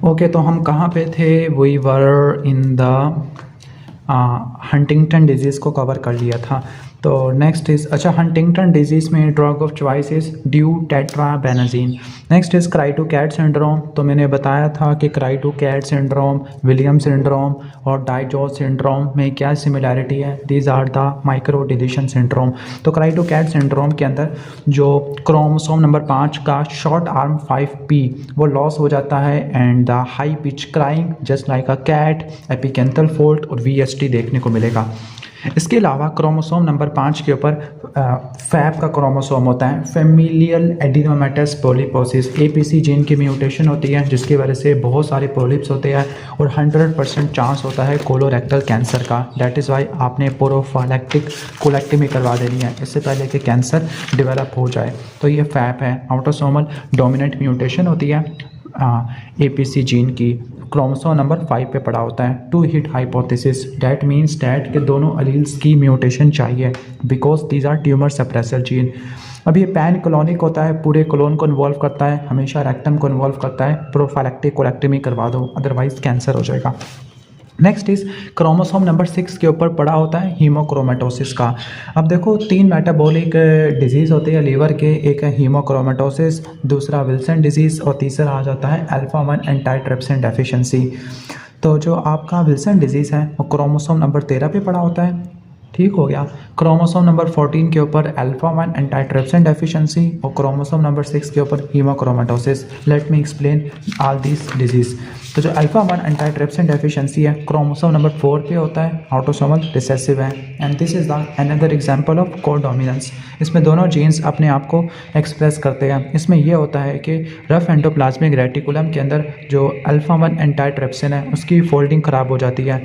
Okay, तो हम कहाँ पे थे? We were in the Huntington disease को कवर कर लिया था। तो नेक्स्ट इज़, अच्छा, हंटिंगटन डिजीज़ में drug of choice is deutetrabenazine. Next is cri du chat syndrome. तो मैंने बताया था कि क्राइटोकैट सिंड्रोम, विलियम सिंड्रोम और डाइजॉस सिंड्रोम में क्या सिमिलैरिटी है? These are the microdeletion syndrome. तो क्राइटोकैट सिंड्रोम के अंदर जो क्रोमोसोम नंबर 5 का शॉर्ट आर्म 5P वो लॉस हो जाता है, and the high pitch crying just like a cat, epicanthal fold और VST देखने को मिलेगा। इसके अलावा क्रोमोसोम नंबर 5 के ऊपर फैब का क्रोमोसोम होता है, फेमिलियल एडिनोमेटस पॉलीपोसिस। APC जीन की म्यूटेशन होती है जिसकी वजह से बहुत सारे पॉलिप्स होते हैं, और 100% चांस होता है कोलोरेक्टल कैंसर का। दैट इज़ वाई आपने प्रोफाइलैक्टिक कोलेक्टमी करवा देनी है इससे पहले कि कैंसर डेवलप हो जाए। तो ये फैब है, ऑटोसोमल डोमिनेंट म्यूटेशन होती है APC जीन की, क्रोमोसोम नंबर 5 पे पड़ा होता है। 2 hit hypothesis, that means that के दोनों अलील्स की म्यूटेशन चाहिए because these are tumour suppressor gene. अब ये पैन कॉलोनिक होता है, पूरे कॉलोन को इन्वॉल्व करता है, हमेशा रेक्टम को इन्वॉल्व करता है। प्रोफाइलैक्टिक कोलेक्टमी करवा दो, अदरवाइज कैंसर हो जाएगा। नेक्स्ट इज क्रोमोसोम नंबर 6 के ऊपर पड़ा होता है हीमोक्रोमेटोसिस का। अब देखो 3 मेटाबॉलिक डिजीज़ होते हैं लीवर के, एक है हीमोक्रोमेटोसिस, दूसरा विल्सन डिजीज़, और तीसरा आ जाता है अल्फा-1 एंटीट्रिप्सिन डेफिशिएंसी। तो जो आपका विल्सन डिजीज़ है वो क्रोमोसोम नंबर 13 पे पड़ा होता है, ठीक हो गया। क्रोमोसोम नंबर 14 के ऊपर अल्फा-1 एंटीट्रिप्सिन डेफिशिएंसी, और क्रोमोसोम नंबर 6 के ऊपर haemochromatosis. Let me explain all this disease. तो जो अल्फा-1 एंटीट्रिप्सिन डेफिशिएंसी है क्रोमोसोम नंबर 4 पे होता है, ऑटोसोमल रिसेसिव है, and this is the another example of codominance. इसमें दोनों जीन्स अपने आप को एक्सप्रेस करते हैं। इसमें यह होता है कि रफ एंडोप्लाज्मिक रेटिकुलम के अंदर जो अल्फा-1 एंटीट्रिप्सिन है उसकी फोल्डिंग ख़राब हो जाती है,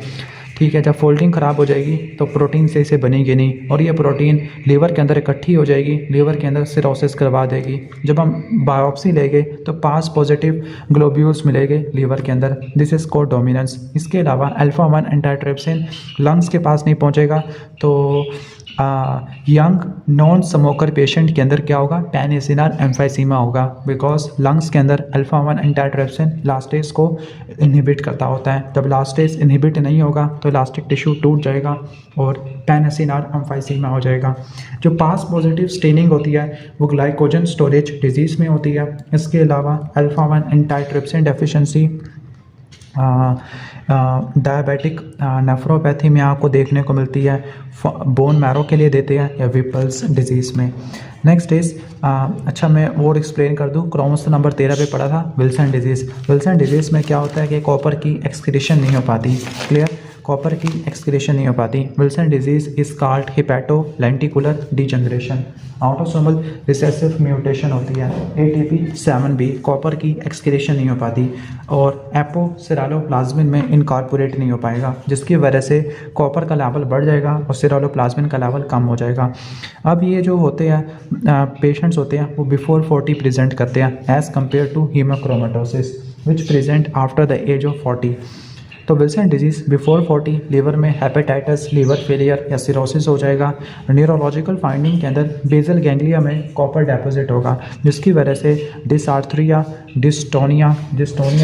ठीक है। जब फोल्डिंग ख़राब हो जाएगी तो प्रोटीन से इसे बनेगी नहीं, और ये प्रोटीन लीवर के अंदर इकट्ठी हो जाएगी, लीवर के अंदर सिरोसिस करवा देगी। जब हम बायोप्सी लेंगे तो पास पॉजिटिव ग्लोब्यूल्स मिलेंगे लीवर के अंदर, दिस इज़ कोडोमिनेंस। इसके अलावा अल्फा-1 एंटीट्रिप्सिन लंग्स के पास नहीं पहुंचेगा, तो यंग नॉन स्मोकर पेशेंट के अंदर क्या होगा? पैनिसिनर एम्फाइसीमा होगा, बिकॉज लंग्स के अंदर अल्फा-1 एंटीट्रिप्सिन इलास्टेज को इनहिबिट करता होता है। जब इलास्टेज इनहिबिट नहीं होगा तो इलास्टिक टिश्यू टूट जाएगा और पैनिसिनर एम्फाइसीमा हो जाएगा। जो पास पॉजिटिव स्टेनिंग होती है वो ग्लाइकोजन स्टोरेज डिजीज़ में होती है। इसके अलावा अल्फा-1 एंटीट्रिप्सिन डेफिशिएंसी डायबिटिक नेफ्रोपैथी में आपको देखने को मिलती है, बोन मैरो के लिए देते हैं, या विपल्स डिजीज़ में। नेक्स्ट इज अच्छा मैं और एक्सप्लेन कर दूं, क्रोमोसोम नंबर 13 पे पढ़ा था विल्सन डिजीज़। विल्सन डिजीज़ में क्या होता है कि कॉपर की एक्सक्रीशन नहीं हो पाती, क्लियर, कॉपर की एक्सक्रीशन नहीं हो पाती। Wilson disease is called hepato lenticular degeneration. Autosomal recessive mutation होती है, ATP7B, कॉपर की एक्सक्रीशन नहीं हो पाती और एपोसिरालोप्लाज्मिन में इनकॉर्पोरेट नहीं हो पाएगा, जिसकी वजह से कॉपर का लेवल बढ़ जाएगा और सिरालोप्लाज्मिन का लेवल कम हो जाएगा। अब ये जो होते हैं पेशेंट्स होते हैं वो बिफोर 40 प्रेजेंट करते हैं as compare to haemochromatosis which present after the age of 40। तो विल्सन डिजीज़ बिफोर 40 लीवर में हेपेटाइटिस, लीवर फेलियर या सिरोसिस हो जाएगा। न्यूरोलॉजिकल फाइंडिंग के अंदर बेसल गैंग्लिया में कॉपर डेपोजिट होगा, जिसकी वजह से dysarthria, dystonia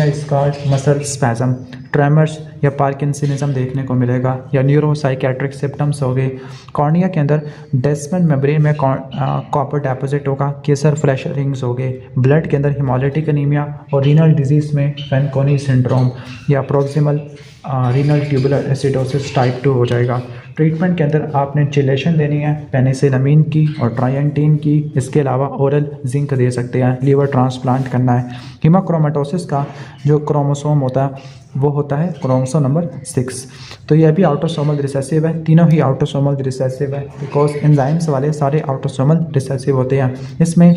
is called muscle spasm, tremors या पार्किंसनिज्म देखने को मिलेगा, या न्यूरोसाइकेट्रिक सिम्टम्स हो गए। कॉर्निया के अंदर डेस्मेंट मेम्ब्रेन में कॉपर डेपोजिट होगा, केसर फ्लैश रिंग्स हो गए। ब्लड के अंदर हिमोलिटिक एनीमिया और रीनल डिजीज़ में फैनकोनी सिंड्रोम या proximal renal tubular acidosis type 2 हो जाएगा। ट्रीटमेंट के अंदर आपने चिलेशन देनी है पेनिसिलामिन की और ट्रायंटीन की, इसके अलावा ओरल जिंक दे सकते हैं, लीवर ट्रांसप्लांट करना है। हीमोक्रोमेटोसिस का जो क्रोमोसोम होता है वो होता है क्रोमोसोम नंबर 6। तो ये भी ऑटोसोमल रिसेसिव है, तीनों ही ऑटोसोमल रिसेसिव है बिकॉज एंजाइम्स वाले सारे ऑटोसोमल रिसेसिव होते हैं। इसमें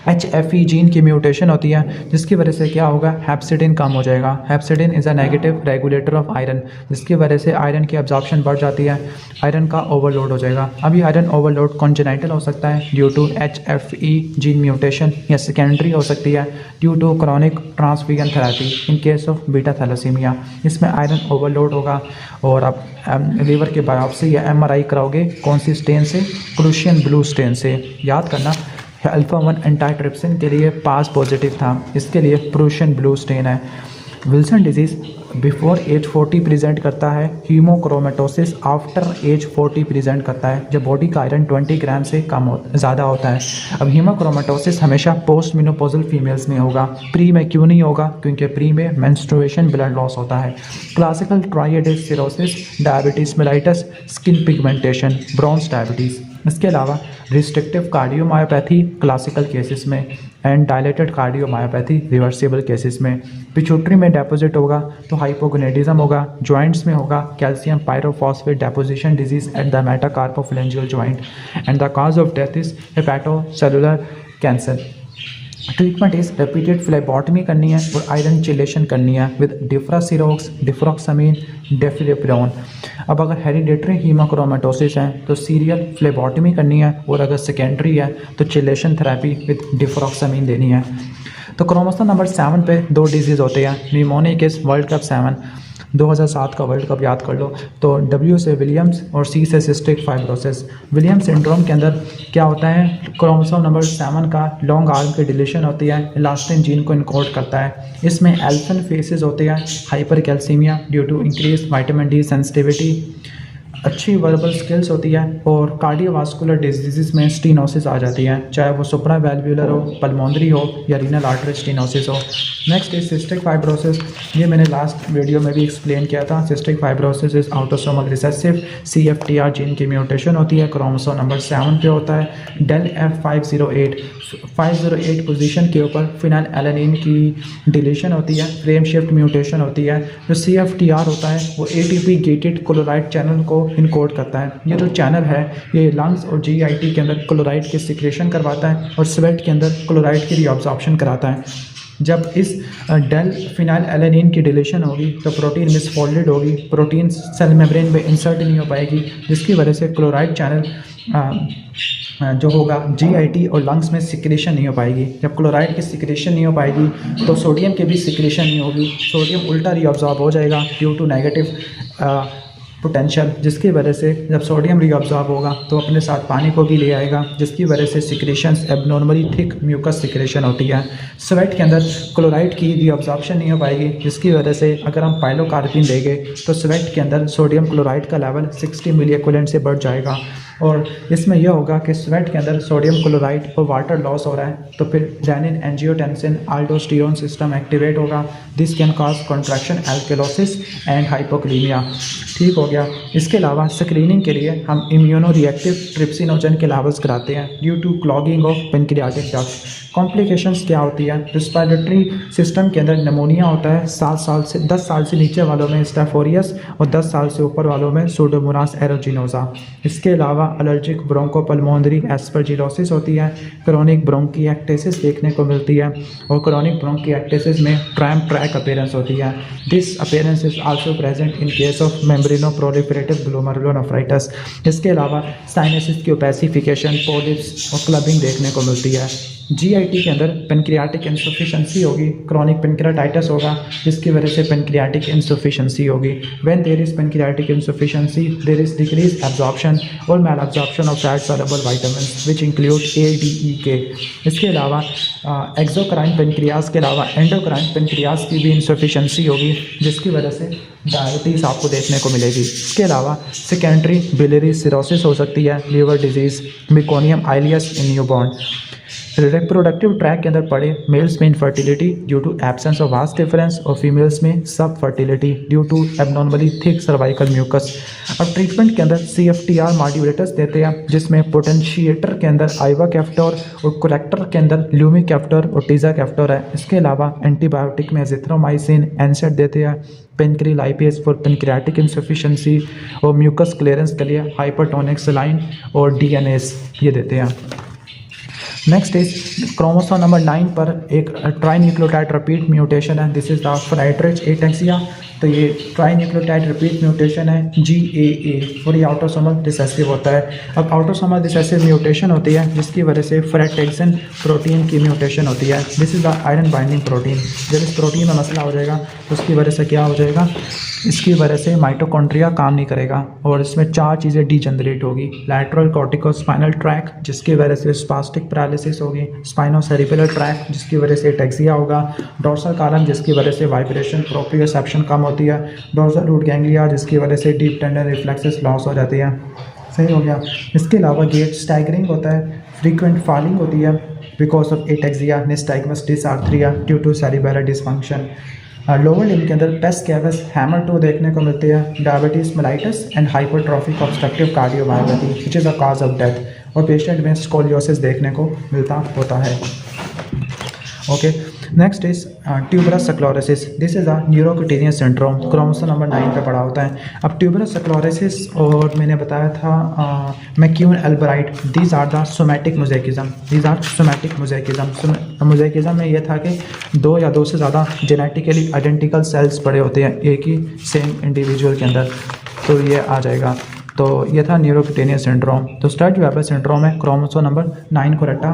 HFE जीन की म्यूटेशन होती है, जिसकी वजह से क्या होगा, हेप्सिडिन कम हो जाएगा। Hepcidin is a negative regulator of iron, जिसकी वजह से आयरन की एब्जॉर्प्शन बढ़ जाती है, आयरन का ओवरलोड हो जाएगा। अभी आयरन ओवरलोड कॉन्जेनाइटल हो सकता है due to HFE gene mutation, या सेकेंडरी हो सकती है due to chronic transfusion therapy in case of beta thalassaemia. इसमें आयरन ओवरलोड होगा और आप लीवर के बायोप्सी या MRI कराओगे कौन सी स्टेन से, प्रूशियन ब्लू स्टेन से। याद करना अल्फा-1 एंटाइट्रिप्सिन के लिए पास पॉजिटिव था, इसके लिए प्रूशियन ब्लू स्टेन है। Wilson disease before age 40 present करता है, हीमोक्रोमेटोसिस आफ्टर एज 40 प्रेजेंट करता है, जब बॉडी का आयरन 20 ग्राम से ज़्यादा होता है। अब हीमोक्रोमेटोसिस हमेशा पोस्ट मेनोपॉजल फीमेल्स में होगा, प्री में क्यों नहीं होगा, क्योंकि प्री में मेंस्ट्रुएशन ब्लड लॉस होता है। Classical triad is cirrhosis, diabetes mellitus, skin pigmentation, bronze diabetes. इसके अलावा रिस्ट्रिक्टिव कार्डियोमायोपैथी क्लासिकल केसेस में and dilated cardiomyopathy reversible cases में। पिट्यूटरी में डेपोजिट होगा तो हाइपोगोनेडिज्म होगा, जॉइंट्स में होगा calcium pyrophosphate deposition disease at the metacarpophalangeal joint and the cause of death is hepatocellular cancer. Treatment is repeated phlebotomy करनी है और आयरन चिलेशन करनी है विद डिफ्रासिरोक्स, डिफ्रॉक्सामिन, डेफिलिप्रोन। अब अगर हेरिडेटरी हीमोक्रोमेटोसिस है तो सीरियल फ्लेबॉटमी करनी है और अगर सेकेंडरी है तो चिलेशन थेरेपी विद डिफ्रॉक्सामिन देनी है। तो क्रोमोसोम नंबर 7 पे 2 डिजीज़ होते हैं, निमोनिक इज वर्ल्ड कप 7 2007 का वर्ल्ड कप याद कर लो। तो W से विलियम्स और C से सिस्टिक फाइब्रोसिस। विलियम्स सिंड्रोम के अंदर क्या होता है, क्रोमोसोम नंबर 7 का लॉन्ग आर्म की डिलीशन होती है, इलास्टिन जीन को इनकोड करता है। इसमें एल्फन फेसेस होते हैं, hypercalcaemia due to increase vitamin D sensitivity, अच्छी वर्बल स्किल्स होती है और कार्डियोवास्कुलर डिजीज़ में स्टीनोसिस आ जाती है, चाहे वो सुप्रावैल्वुलर हो, पल्मोनरी हो या रीनल आर्टरी स्टीनोसिस हो। नेक्स्ट इज सिस्टिक फाइब्रोसिस, ये मैंने लास्ट वीडियो में भी एक्सप्लेन किया था। Cystic fibrosis is autosomal recessive, CFTR gene की म्यूटेशन होती है, क्रोमोसोम नंबर 7 पे होता है। डेल F508 पोजीशन के ऊपर फिनाइल एलानिन की डिलीशन होती है, फ्रेम शिफ्ट म्यूटेशन होती है। जो CFTR होता है वो ATP गेटेड क्लोराइड चैनल को इनकोड करता है। ये जो चैनल है ये लंग्स और GIT के अंदर क्लोराइड की सिक्रेशन करवाता है और स्वेट के अंदर क्लोराइड की रीअब्जॉर्प्शन कराता है। जब इस डेल फिनाइल एलानिन की डिलीशन होगी तो प्रोटीन मिसफोल्डेड होगी, प्रोटीन सेल मेम्ब्रेन में इंसर्ट नहीं हो पाएगी, जिसकी वजह से क्लोराइड चैनल जो होगा GIT और लंग्स में सिक्रेशन नहीं हो पाएगी। जब क्लोराइड की सिक्रेशन नहीं हो पाएगी तो सोडियम की भी सिक्रेशन नहीं होगी, सोडियम उल्टा रीअब्जॉर्ब हो जाएगा ड्यू टू नेगेटिव पोटेंशियल, जिसकी वजह से जब सोडियम रीअब्जॉर्ब होगा तो अपने साथ पानी को भी ले आएगा, जिसकी वजह से secretions abnormally thick mucus secretion होती है। स्वेट के अंदर क्लोराइड की रीअब्जॉर्प्शन नहीं हो पाएगी, जिसकी वजह से अगर हम पाइलोकार्पिन देंगे तो स्वेट के अंदर सोडियम क्लोराइड का लेवल 60 मिली एक्विवेलेंट से बढ़ जाएगा। और इसमें यह होगा कि स्वेट के अंदर सोडियम क्लोराइड और वाटर लॉस हो रहा है, तो फिर renin angiotensin aldosterone system activate होगा। This can cause contraction alkalosis and hypokalaemia. ठीक हो गया। इसके अलावा स्क्रीनिंग के लिए हम इम्यूनो रिएक्टिव ट्रिप्सिनोजन के लावज कराते हैं due to clogging of pancreatic duct. Complications क्या होती है? रिस्पिरेटरी सिस्टम के अंदर निमोनिया होता है 10 साल से नीचे वालों में स्टेफोरियस और 10 साल से ऊपर वालों में सूडोमोनास एरोजिनोसा। इसके अलावा एलर्जिक ब्रोंकोपल्मोनरी एस्परजिलोसिस होती है, क्रोनिक ब्रोंकिएक्टेसिस देखने को मिलती है और क्रोनिक ब्रोंकिएक्टेसिस में ट्रैम्प ट्रैक अपीयरेंस होती है। This appearance is also present in case of membranoproliferative glomerulonephritis. इसके अलावा साइनसिस की ओपेसिफिकेशन, पॉलिप्स और क्लबिंग देखने को मिलती है। जीआईटी के अंदर पेनक्रियाटिक इंसफिशेंसी होगी, क्रॉनिक पेनक्रियाटाइटिस होगा जिसकी वजह से पेनक्रियाटिक इंसफिशेंसी होगी। When there is pancreatic insufficiency there is decrease absorption और malabsorption of fat soluble vitamins which include A, D, E, K. इसके अलावा एक्सोक्राइन पेनक्रियाज के अलावा एंडोक्राइन पेनक्रियाज की भी इंसफिशेंसी होगी जिसकी वजह से डायबिटीज़ आपको देखने को मिलेगी। इसके अलावा सेकेंडरी बिलियरी सिरोसिस हो सकती है, liver disease, meconium ileus in newborn. Reproductive tract के अंदर पड़े मेल्स में infertility due to absence of vas deferens और फीमेल्स में subfertility due to abnormally thick cervical mucus. अब ट्रीटमेंट के अंदर CFTR मॉड्यूलेटर्स देते हैं जिसमें पोटेंशिएटर के अंदर आइवा कैप्टोर और कोरेक्टर के अंदर ल्यूमी कैप्टोर और टीजा कैप्टोर है। इसके अलावा एंटीबायोटिक में एजिथ्रोमाइसिन, एनसेड देते हैं, पेनक्रिलाइपेज फॉर पेनक्रियाटिक इंसफिशेंसी और म्यूकस क्लियरेंस के लिए हाइपरटोनिक सलाइन और DNAs ये देते हैं। नेक्स्ट इज क्रोमोसोम नंबर 9 पर एक ट्राइन्यूक्लियोटाइड रिपीट म्यूटेशन है। This is the Friedreich ataxia. तो ये ट्राइन्यूक्लियोटाइड रिपीट म्यूटेशन है GAA और ये ऑटोसोमल रिसेसिव होता है। अब ऑटोसोमल रिसेसिव म्यूटेशन होती है जिसकी वजह से फ्रेटेक्सन प्रोटीन की म्यूटेशन होती है। This is the iron binding protein. जब इस प्रोटीन में मसला हो जाएगा तो उसकी वजह से क्या हो जाएगा? इसकी वजह से माइटोकॉन्ड्रिया काम नहीं करेगा और इसमें 4 चीज़ें डीजनरेट होगी। लैटरल कॉर्टिकोस्पाइनल ट्रैक जिसकी वजह से स्पास्टिक पैरालिसिस होगी, स्पाइनोसेरिबेलर ट्रैक जिसकी वजह से एटेक्सिया होगा, डोर्सल कॉलम जिसकी वजह से वाइब्रेशन प्रोप्रियोसेप्शन कम होती है, डोर्सल रूट गैंग्लिया जिसकी वजह से डीप टेंडन रिफ्लेक्सेस लॉस हो जाती है। सही हो गया। इसके अलावा गेट स्टैगरिंग होता है, फ्रीक्वेंट फॉलिंग होती है because of ataxia, nystagmus dysarthria due to cerebellar dysfunction. Lower limb के अंदर पेस कैवस, हैमर टू देखने को मिलती है, diabetes mellitus and hypertrophic obstructive cardiomyopathy which is a cause of death और पेशेंट में स्कोलियोसिस देखने को मिलता होता है। Okay, next is tuberous sclerosis. This is a neurocutaneous syndrome, chromosome number 9 पे पड़ा होता है। अब ट्यूबरस स्क्लेरोसिस और मैंने बताया था McCune Albright, these are the somatic mosaicism. These are somatic mosaicism. Mosaicism में यह था कि 2 या 2 से ज़्यादा जेनेटिकली आइडेंटिकल सेल्स पड़े होते हैं एक ही सेम इंडिविजुअल के अंदर, तो ये आ जाएगा। तो ये था न्यूरोक्यूटेनियस सिंड्रोम। तो स्टर्ज वेबर सिंड्रोम है, क्रोमोसोम नंबर 9 को रटा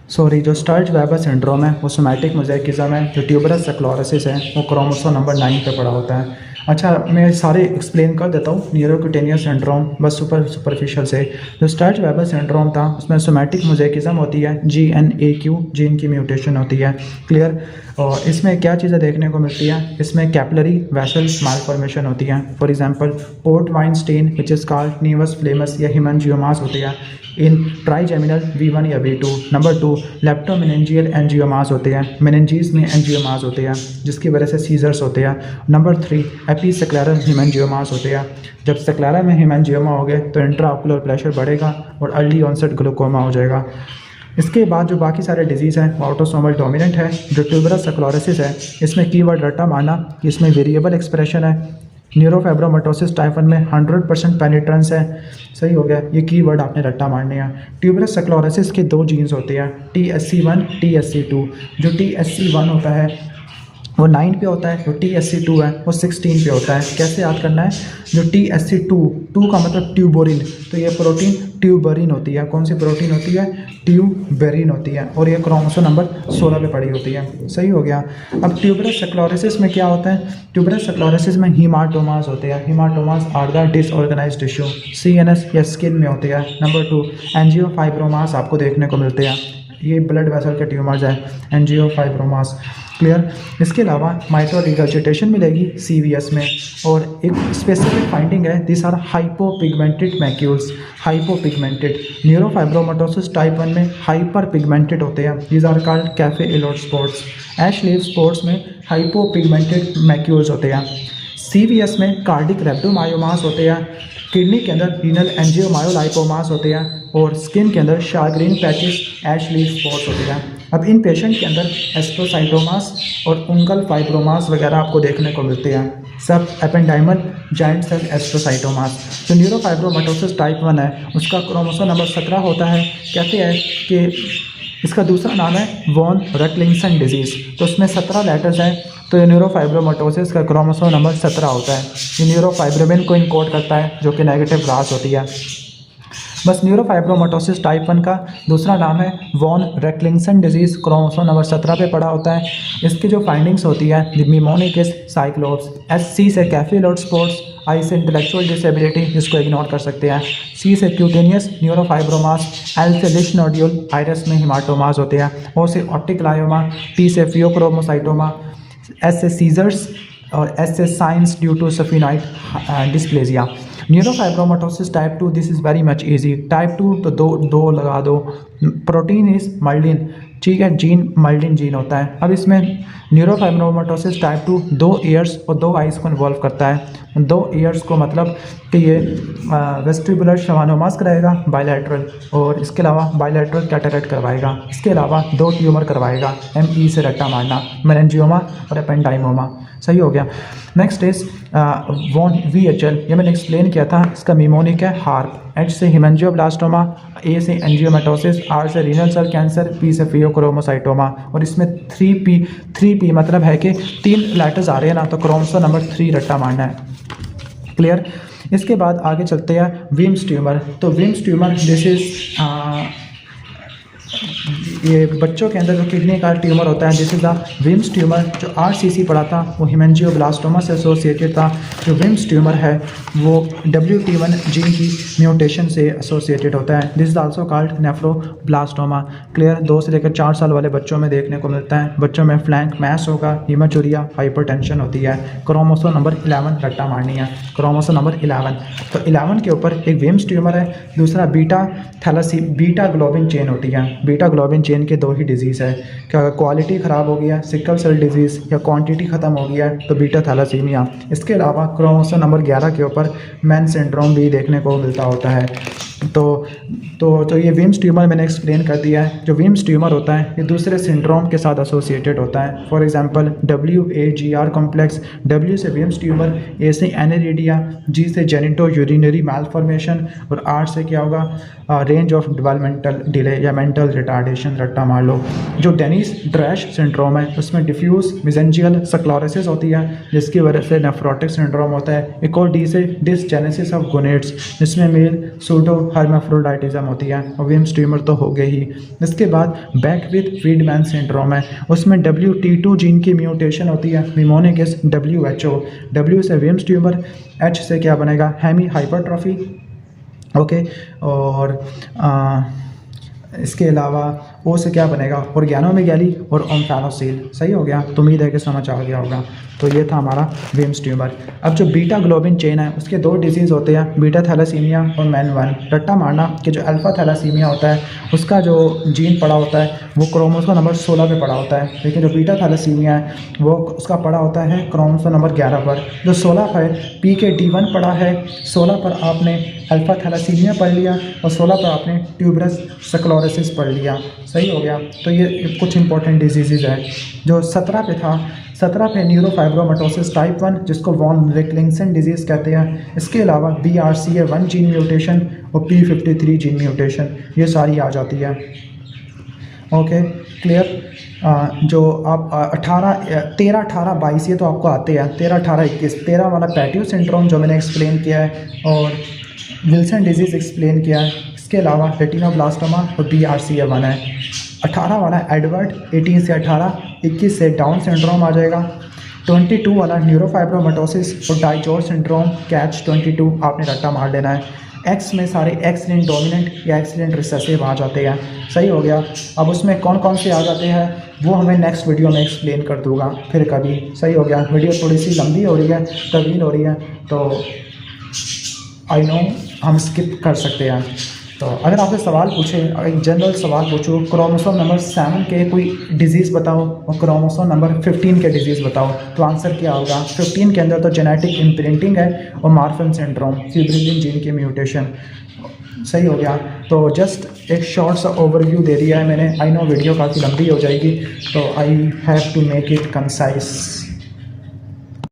जो स्टर्ज वेबर सिंड्रोम है वो सोमैटिक मोज़ेकिज्म है। जो ट्यूबरस स्क्लेरोसिस है वो क्रोमोसोम नंबर 9 पे पड़ा होता है। अच्छा, मैं सारे एक्सप्लेन कर देता हूँ। न्यूरोक्यूटेनियस सिंड्रोम बस सुपरफिशियल से। जो स्टर्ज वेबर सिंड्रोम था उसमें सोमैटिक मोज़ेकिज्म होती है, GNAQ जीन की म्यूटेशन होती है। क्लियर। और इसमें क्या चीज़ें देखने को मिलती हैं? इसमें कैपिलरी वेसल्स मालफॉर्मेशन होती हैं। For example port wine stain which is called naevus flammeus या हेमांजियोमास होती है इन ट्राइजेमिनल V1 या V2। नंबर 2 लेप्टोमेनिंजियल एंजियोमास होते हैं, मेनिंजीज में एंजियोमास होते हैं जिसकी वजह से सीजर्स होते हैं। नंबर 3 एपीसेक्लेरल हेमांजियोमास होते हैं। जब सेक्लेरा में हेमांजियोमा हो गए तो इंट्राऑकुलर प्रेशर बढ़ेगा और अर्ली ऑनसेट ग्लूकोमा हो जाएगा। इसके बाद जो बाकी सारे डिजीज़ हैं वो ऑटोसोमल डोमिनेंट है। जो ट्यूबरस स्क्लेरोसिस है इसमें कीवर्ड रट्टा मारना कि इसमें वेरिएबल एक्सप्रेशन है। न्यूरोफाइब्रोमाटोसिस टाइप 1 में 100% पेनिट्रेंस है। सही हो गया। ये कीवर्ड आपने रट्टा मारने हैं। ट्यूबरस स्क्लेरोसिस के 2 जीन्स होते हैं, TSC1 TSC2। जो TSC1 होता है वो 9 पे होता है, जो TSC2 है वो 16 पे होता है। कैसे याद करना है? जो TSC2 का मतलब ट्यूबोरिन, तो ये प्रोटीन ट्यूबरिन होती है। कौन सी प्रोटीन होती है? ट्यूबेरिन होती है और ये क्रोमोसोम नंबर 16 पे पड़ी होती है। सही हो गया। अब ट्यूबरस स्क्लेरोसिस में क्या होता है? ट्यूबरस स्क्लेरोसिस में हीमाटोमास होते हैं। Hamartomas are the disorganised tissue, CNS या स्किन में होते हैं। नंबर 2 एंजियोफाइब्रोमास आपको देखने को मिलते हैं। ये ब्लड वेसल के ट्यूमर्स है, एंजियोफाइब्रोमास। क्लियर। इसके अलावा माइक्रो रिगर्जिटेशन मिलेगी CVS में, और एक स्पेसिफिक फाइंडिंग है, this are hypopigmented macules. Hypopigmented neurofibromatosis type 1 में हाइपर पिगमेंटेड होते हैं, these are called cafe au lait spots. Ash leaf spots में हाइपोपिगमेंटेड मैक्यूल्स होते हैं। CVS में कार्डिक रेप्टोमायोमास होते हैं, किडनी के अंदर रीनल एंजियोमायोलाइपोमास होते हैं, और स्किन के अंदर शार्ग्रीन पैचेस ऐश लीफ स्पॉट्स होते हैं। अब इन पेशेंट के अंदर एस्ट्रोसाइटोमास और उंगल फाइब्रोमास वगैरह आपको देखने को मिलते हैं, सब एपेंडाइमल जाइंट सेल एस्ट्रोसाइटोमास। जो न्यूरोफाइब्रोमाटोसिस टाइप 1 है उसका क्रोमोसोम नंबर 17 होता है। कहते हैं कि इसका दूसरा नाम है वॉन रटलिंगसन डिजीज़, तो उसमें 17 लेटर्स हैं, तो ये न्यूरोफाइब्रोमाटोसिस का क्रोमोसोम नंबर 17 होता है। ये न्यूरोफाइब्रोमिन को इनकोड करता है जो कि नेगेटिव रास होती है। बस न्यूरोफाइब्रोमाटोसिस टाइप 1 का दूसरा नाम है वॉन रेक्लिंगसन डिजीज़, क्रोमोसोम नंबर 17 पे पड़ा होता है। इसकी जो फाइंडिंग्स होती है, निमोनिकस साइक्लोप्स, SC से कैफेलोड स्पॉट्स, I से इंटेलेक्चुअल डिसेबिलिटी, जिसको इग्नोर कर सकते हैं, C से क्यूटेनियस न्यूरोफाइब्रोमास, L से लिश नोड्यूल, आइरस में हिमाटोमास होते हैं, O से ऑप्टिक लायोमा, T से फियोक्रोमोसाइटोमा, S से सीजर्स, और S से signs due to sphenoid dysplasia. Neurofibromatosis type 2, this is very much easy. Type 2 तो दो लगा दो, प्रोटीन इज मल्डिन, ठीक है, जीन मल्डिन जीन होता है। अब इसमें न्यूरोफाइब्रोमाटोसिस टाइप 2 2 ईयर्स और 2 आइज़ को इन्वॉल्व करता है। 2 ईयर्स को मतलब कि ये वेस्टिबुलर शवानोमास कराएगा बायलैटरल, और इसके अलावा बायलैटरल कैटरेक्ट करवाएगा। इसके अलावा 2 ट्यूमर करवाएगा, ME से रट्टा मारना, मेनिंजियोमा और एपेंडाइमोमा। सही हो गया। नेक्स्ट इज वॉन VHL, ये मैंने एक्सप्लेन किया था, इसका मिमोनिक है हार्प, H से हिमेंजियोब्लास्टोमा, A से एंजियोमेटोसिस, R से रीनल सेल कैंसर, P से फियोक्रोमोसाइटोमा। और इसमें 3P मतलब है कि 3 लेटर्स आ रहे हैं ना, तो क्रोमोसोम नंबर 3 रट्टा मारना है। क्लियर। इसके बाद आगे चलते हैं विम्स ट्यूमर। तो विम्स ट्यूमर दिस इज ये बच्चों के अंदर जो किडनी का ट्यूमर होता है, this is the Wilms tumour. जो RCC पड़ा था वो हिमेंजियोब्लास्टोमा से एसोसिएटेड था। जो विम्स ट्यूमर है वो WT1 जीन की म्यूटेशन से एसोसिएटेड होता है, this is also called nephroblastoma. Clear. 2 से लेकर 4 साल वाले बच्चों में देखने को मिलता है। बच्चों में फ्लैंक मैस होगा, हीमाचूरिया, हाइपरटेंशन होती है। क्रोमोसोम नंबर 11 रट्टा मारनी है, क्रोमोसोम नंबर 11। तो 11 के ऊपर एक विम्स ट्यूमर है, दूसरा बीटा ग्लोबिन चेन होती है। बीटा ग्लोबिन चेन के 2 ही डिजीज़ है, क्या क्वालिटी ख़राब हो गया सिकल सेल डिजीज़, या क्वांटिटी ख़त्म हो गया तो बीटा थैलासीमिया। इसके अलावा क्रोमोसोम नंबर 11 के ऊपर मैन सिंड्रोम भी देखने को मिलता होता है। तो ये विम्स ट्यूमर मैंने एक्सप्लेन कर दिया है। जो विम्स ट्यूमर होता है ये दूसरे सिंड्रोम के साथ एसोसिएटेड होता है। For example WAGR complex, W से विम्स ट्यूमर, A से एनेरिडिया, G से जेनिटो यूरिनरी मैलफॉर्मेशन, और R से क्या होगा, रेंज ऑफ डेवलपमेंटल डिले या मेंटल रिटार्डेशन, रट्टा मार लो। जो डेनिस ड्रैश सिंड्रोम है उसमें डिफ्यूज मिजेंजियल स्क्लेरोसिस होती है, जिसकी वजह से नेफ्रोटिक सिंड्रोम होता है। एक और D से डिसजेनेसिस ऑफ गोनेड्स, जिसमें मेल सूडो हर्माफ्रोडाइटिज्म होती है। और विम्स ट्यूमर तो हो गए ही। इसके बाद बैकविथ फ्रीडमैन सिंड्रोम है, उसमें WT2 जीन की म्यूटेशन होती है, निमोनिकस WHO। W से विम्स ट्यूमर, H से क्या बनेगा, हेमी हाइपरट्रॉफी, ओके। और इसके अलावा O से क्या बनेगा, ऑर्गेनोमेगैली और ओम्फैलोसील। सही हो गया। तो उम्मीद है कि समझ आ गया होगा। तो ये था हमारा विम्स ट्यूमर। अब जो बीटा ग्लोबिन चेन है उसके 2 डिजीज़ होते हैं, बीटा थैलासीमिया और MEN1। रट्टा मारना कि जो अल्फा थैलासीमिया होता है उसका जो जीन पड़ा होता है वो क्रोमोसोम नंबर 16 पे पड़ा होता है, लेकिन जो बीटा थैलासीमिया है वो उसका पड़ा होता है क्रोमोसोम नंबर 11 पर। जो 16 पर PKD1 पड़ा है, 16 पर आपने अल्फा थैलासीमिया पढ़ लिया, और 16 पर आपने ट्यूबरस स्क्लेरोसिस पढ़ लिया। सही हो गया। तो ये कुछ इंपॉर्टेंट डिजीज़ है। जो 17 पे था, 17 पे न्यूरोफाइब्रोमाटोसिस टाइप 1, जिसको वॉन रेक्लिंगसन डिजीज़ कहते हैं। इसके अलावा BRCA1 जीन म्यूटेशन और P53 जीन म्यूटेशन, ये सारी आ जाती है। Okay, clear. जो आप 13, 18, 22 ये तो आपको आते हैं। 13, 18, 21, 13 वाला पैटियो सिंड्रोम जो मैंने एक्सप्लेन किया है, और विल्सन डिजीज़ एक्सप्लेन किया है। इसके अलावा रेटिनोब्लास्टोमा और BRCA1 है। 18 वाला एडवर्ड, 18 से 18, 21 से डाउन सिंड्रोम आ जाएगा। 22 वाला न्यूरोफाइब्रोमाटोसिस और डाइजॉर सिंड्रोम, कैच 22 आपने रट्टा मार लेना है। एक्स में सारे एक्स लिंक्ड डोमिनेंट या एक्स लिंक्ड रिसेसिव आ जाते हैं। सही हो गया। अब उसमें कौन कौन से आ जाते हैं वो हमें नेक्स्ट वीडियो में एक्सप्लेन कर दूंगा फिर कभी। सही हो गया। वीडियो थोड़ी सी लंबी हो रही है, तवील हो रही है, तो आई नो हम स्किप कर सकते हैं। तो अगर आपसे सवाल पूछे, एक जनरल सवाल पूछो, क्रोमोसोम नंबर 7 के कोई डिजीज़ बताओ और क्रोमोसोम नंबर 15 के डिजीज़ बताओ, तो आंसर क्या होगा? 15 के अंदर तो जेनेटिक इम्प्रिंटिंग है और मार्फन सिंड्रोम, फिब्रिलिन जीन की म्यूटेशन। सही हो गया। तो जस्ट एक शॉर्ट सा ओवरव्यू दे दिया है मैंने। आई नो वीडियो काफ़ी लंबी हो जाएगी, तो I have to make it concise.